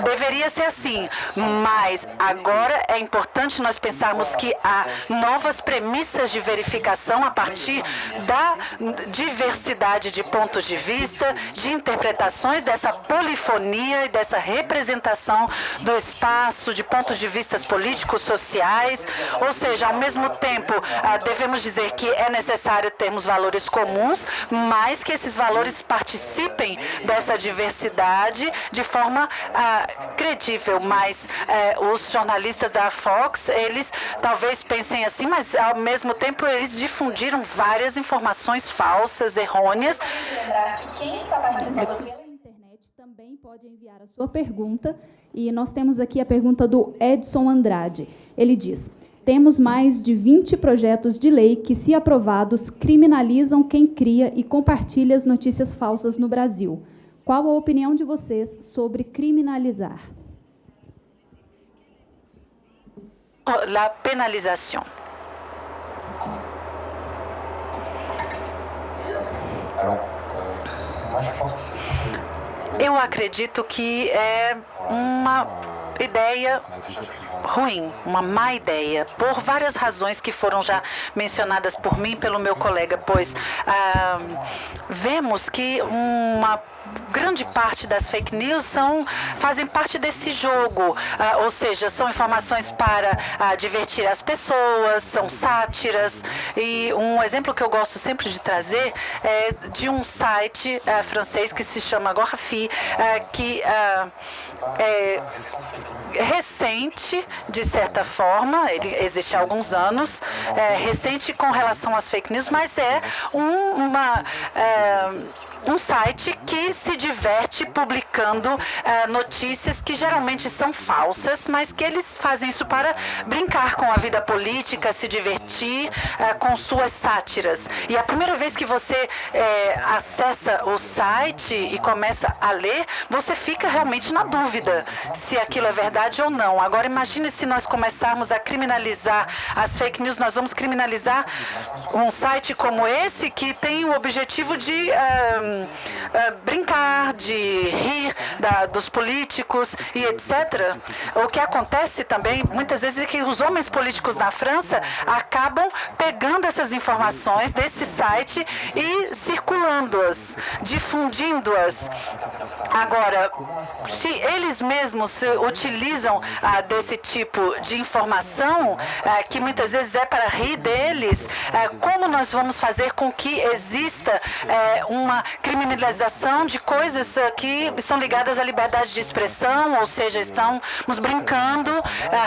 deveria ser assim, mas agora é importante nós pensarmos que há novas premissas de verificação a partir da diversidade de pontos de vista, de interpretações, dessa polifonia e dessa representação do espaço, de pontos de vista políticos, sociais, ou seja, ao mesmo tempo, devemos dizer que é necessário termos valores comuns, mas que esses valores participem dessa diversidade de forma credível. Mas os jornalistas da Fox, eles talvez pensem assim, mas ao mesmo tempo eles difundiram várias informações falsas, errôneas. Lembrar que quem está participando pela internet também pode enviar a sua pergunta, e nós temos aqui a pergunta do Edson Andrade. Ele diz: temos mais de 20 projetos de lei que, se aprovados, criminalizam quem cria e compartilha as notícias falsas no Brasil. Qual a opinião de vocês sobre criminalizar? La penalização. Alors, moi je Eu acredito que é uma ideia ruim, uma má ideia, por várias razões que foram já mencionadas por mim e pelo meu colega, pois vemos que uma grande parte das fake news fazem parte desse jogo, ou seja, são informações para divertir as pessoas, são sátiras. E um exemplo que eu gosto sempre de trazer é de um site francês que se chama Gorafi, que é recente, de certa forma, ele existe há alguns anos, recente com relação às fake news, mas é um site que se diverte publicando notícias que geralmente são falsas, mas que eles fazem isso para brincar com a vida política, se divertir com suas sátiras. E a primeira vez que você acessa o site e começa a ler, você fica realmente na dúvida se aquilo é verdade ou não. Agora, imagine se nós começarmos a criminalizar as fake news, nós vamos criminalizar um site como esse, que tem o objetivo de brincar, de rir dos políticos e etc. O que acontece também, muitas vezes, é que os homens políticos na França acabam pegando essas informações desse site e circulando-as, difundindo-as. Agora, se eles mesmos utilizam desse tipo de informação, que muitas vezes é para rir deles, como nós vamos fazer com que exista uma criminalização de coisas que estão ligadas à liberdade de expressão, ou seja, estamos brincando,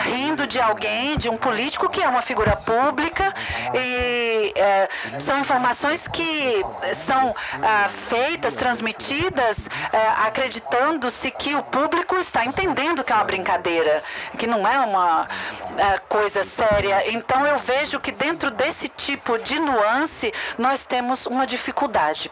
rindo de alguém, de um político que é uma figura pública, e são informações que são feitas, transmitidas, acreditando-se que o público está entendendo que é uma brincadeira, que não é uma coisa séria. Então, eu vejo que dentro desse tipo de nuance, nós temos uma dificuldade.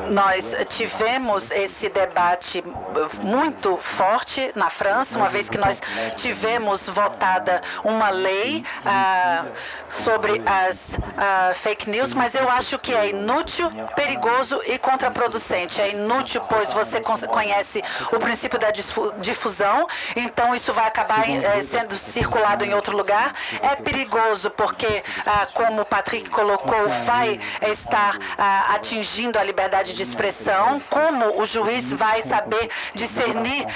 Nós tivemos esse debate muito forte na França, uma vez que nós tivemos votada uma lei sobre as fake news, mas eu acho que é inútil, perigoso e contraproducente. É inútil, pois você conhece o princípio da difusão, então isso vai acabar sendo circulado em outro lugar. É perigoso porque, como o Patrick colocou, vai estar atingindo a liberdade de expressão. Como o juiz vai saber discernir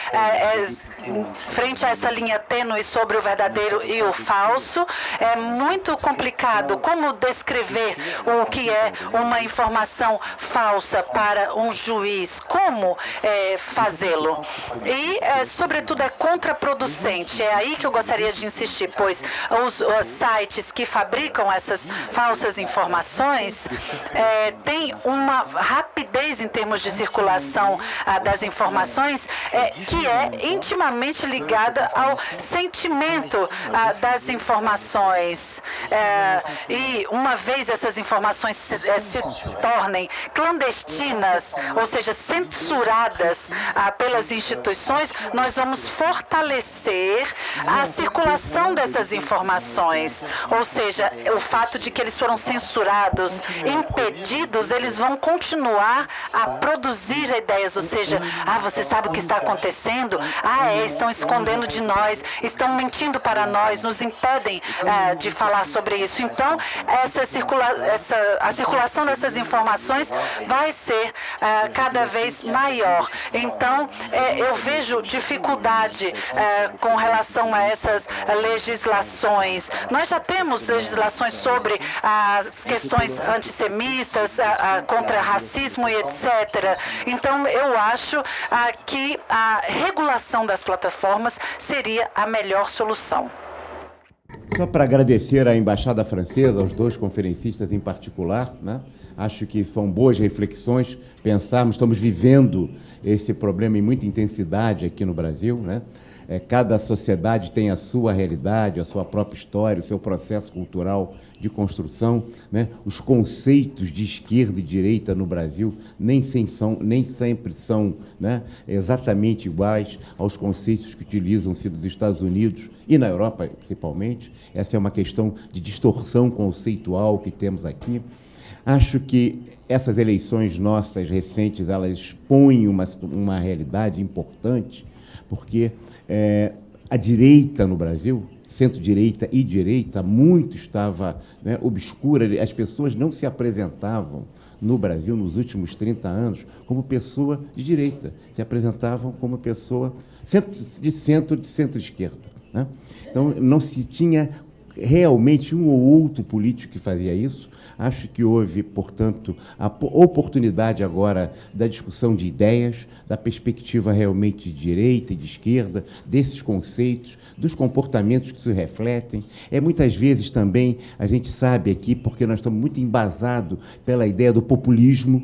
frente a essa linha tênue sobre o verdadeiro e o falso? É muito complicado. Como descrever o que é uma informação falsa para um juiz? Como fazê-lo? E, sobretudo, é contraproducente. É aí que eu gostaria de insistir, pois os sites que fabricam essas falsas informações têm uma rapidez em termos de circulação das informações que é intimamente ligada ao sentimento das informações. E uma vez essas informações se tornem clandestinas, ou seja, censuradas pelas instituições, nós vamos fortalecer a circulação dessas informações. Ou seja, o fato de que eles foram censurados, impedidos, eles vão continuar a produzir ideias, ou seja, você sabe o que está acontecendo? Estão escondendo de nós, estão mentindo para nós, nos impedem de falar sobre isso. Então, a circulação dessas informações vai ser cada vez maior. Então, eu vejo dificuldade com relação a essas legislações. Nós já temos legislações sobre as questões antissemitas, contra racismo e etc. Então, eu acho que a regulação das plataformas seria a melhor solução. Só para agradecer à Embaixada Francesa, aos dois conferencistas em particular, né? Acho que são boas reflexões, estamos vivendo esse problema em muita intensidade aqui no Brasil, né? Cada sociedade tem a sua realidade, a sua própria história, o seu processo cultural de construção, né? Os conceitos de esquerda e direita no Brasil nem sempre são, né, exatamente iguais aos conceitos que utilizam-se nos Estados Unidos e na Europa, principalmente. Essa é uma questão de distorção conceitual que temos aqui. Acho que essas eleições nossas recentes, elas expõem uma realidade importante, porque a direita no Brasil, centro-direita e direita, muito estava, né, obscura. As pessoas não se apresentavam no Brasil, nos últimos 30 anos, como pessoa de direita, se apresentavam como pessoa de centro-esquerda, né? Então, não se tinha realmente um ou outro político que fazia isso. Acho que houve, portanto, a oportunidade agora da discussão de ideias, da perspectiva realmente de direita e de esquerda, desses conceitos, dos comportamentos que se refletem. Muitas vezes também, a gente sabe aqui, porque nós estamos muito embasados pela ideia do populismo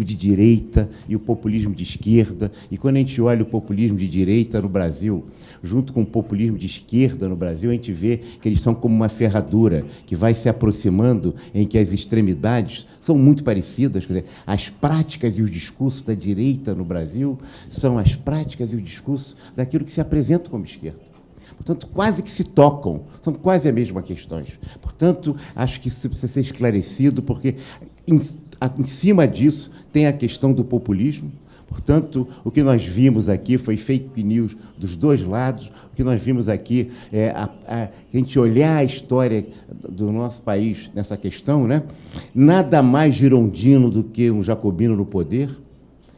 de direita e o populismo de esquerda. E quando a gente olha o populismo de direita no Brasil, junto com o populismo de esquerda no Brasil, a gente vê que eles são como uma ferradura que vai se aproximando, em que as extremidades são muito parecidas. Quer dizer, as práticas e os discursos da direita no Brasil são as práticas e o discurso daquilo que se apresenta como esquerda. Portanto, quase que se tocam, são quase as mesmas questões. Portanto, acho que isso precisa ser esclarecido, porque em cima disso tem a questão do populismo. Portanto, o que nós vimos aqui foi fake news dos dois lados. O que nós vimos aqui a gente olhar a história do nosso país nessa questão, né? Nada mais girondino do que um jacobino no poder,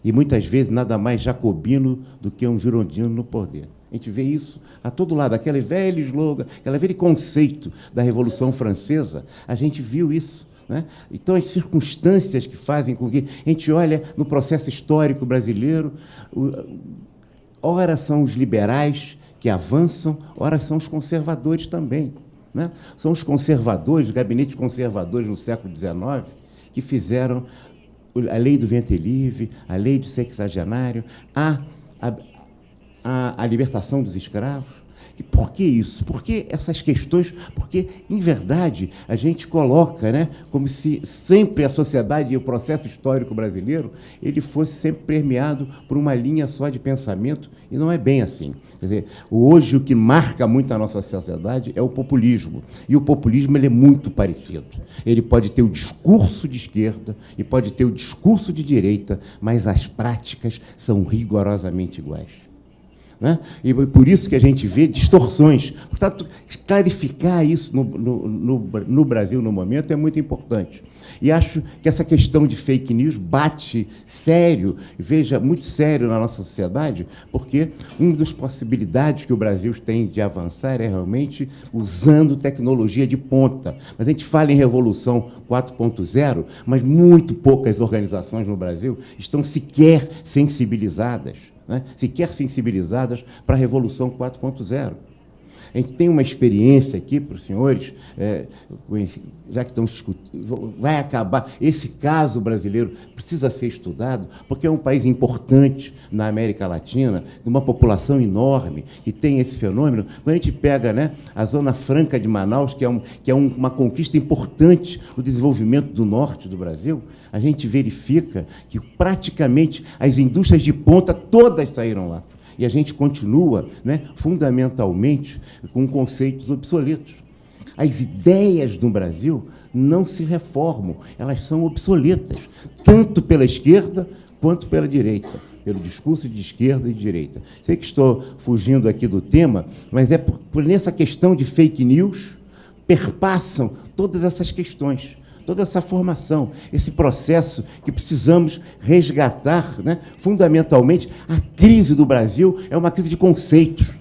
e muitas vezes nada mais jacobino do que um girondino no poder. A gente vê isso a todo lado. Aquele velho slogan, aquele velho conceito da Revolução Francesa, a gente viu isso, né? Então, as circunstâncias que fazem com que a gente olha no processo histórico brasileiro, ora são os liberais que avançam, ora são os conservadores também, né? São os conservadores, os gabinetes conservadores no século XIX, que fizeram a lei do ventre livre, a lei do sexagenário, a libertação dos escravos. E por que isso? Por que essas questões? Porque, em verdade, a gente coloca, né, como se sempre a sociedade e o processo histórico brasileiro ele fosse sempre permeado por uma linha só de pensamento, e não é bem assim. Quer dizer, hoje o que marca muito a nossa sociedade é o populismo, e o populismo ele é muito parecido. Ele pode ter o discurso de esquerda e pode ter o discurso de direita, mas as práticas são rigorosamente iguais, né? E por isso que a gente vê distorções. Portanto, clarificar isso no Brasil, no momento, é muito importante. E acho que essa questão de fake news bate sério, veja, muito sério na nossa sociedade, porque uma das possibilidades que o Brasil tem de avançar é realmente usando tecnologia de ponta. Mas a gente fala em Revolução 4.0, mas muito poucas organizações no Brasil estão sequer sensibilizadas, né, para a Revolução 4.0. A gente tem uma experiência aqui para os senhores, já que estão discutindo, vai acabar. Esse caso brasileiro precisa ser estudado, porque é um país importante na América Latina, de uma população enorme, que tem esse fenômeno. Quando a gente pega, né, a Zona Franca de Manaus, que é uma conquista importante no desenvolvimento do norte do Brasil, a gente verifica que praticamente as indústrias de ponta todas saíram lá. E a gente continua, né, fundamentalmente com conceitos obsoletos. As ideias no Brasil não se reformam, elas são obsoletas, tanto pela esquerda quanto pela direita, pelo discurso de esquerda e de direita. Sei que estou fugindo aqui do tema, mas é por nessa questão de fake news perpassam todas essas questões, toda essa formação, esse processo que precisamos resgatar, né? Fundamentalmente, a crise do Brasil é uma crise de conceitos,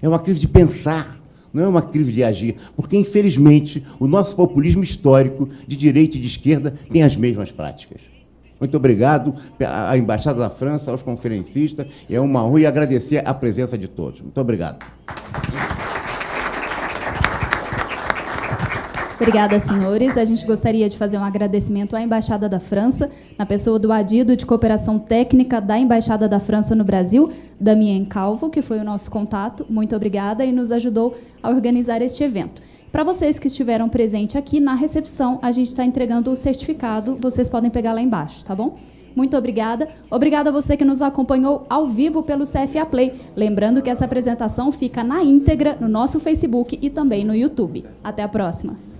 é uma crise de pensar, não é uma crise de agir, porque, infelizmente, o nosso populismo histórico, de direita e de esquerda, tem as mesmas práticas. Muito obrigado à Embaixada da França, aos conferencistas, é uma honra, e agradecer a presença de todos. Muito obrigado. Obrigada, senhores. A gente gostaria de fazer um agradecimento à Embaixada da França, na pessoa do Adido de Cooperação Técnica da Embaixada da França no Brasil, Damien Calvo, que foi o nosso contato. Muito obrigada e nos ajudou a organizar este evento. Para vocês que estiveram presentes aqui, na recepção, a gente está entregando o certificado, vocês podem pegar lá embaixo, tá bom? Muito obrigada. Obrigada a você que nos acompanhou ao vivo pelo CFA Play. Lembrando que essa apresentação fica na íntegra no nosso Facebook e também no YouTube. Até a próxima.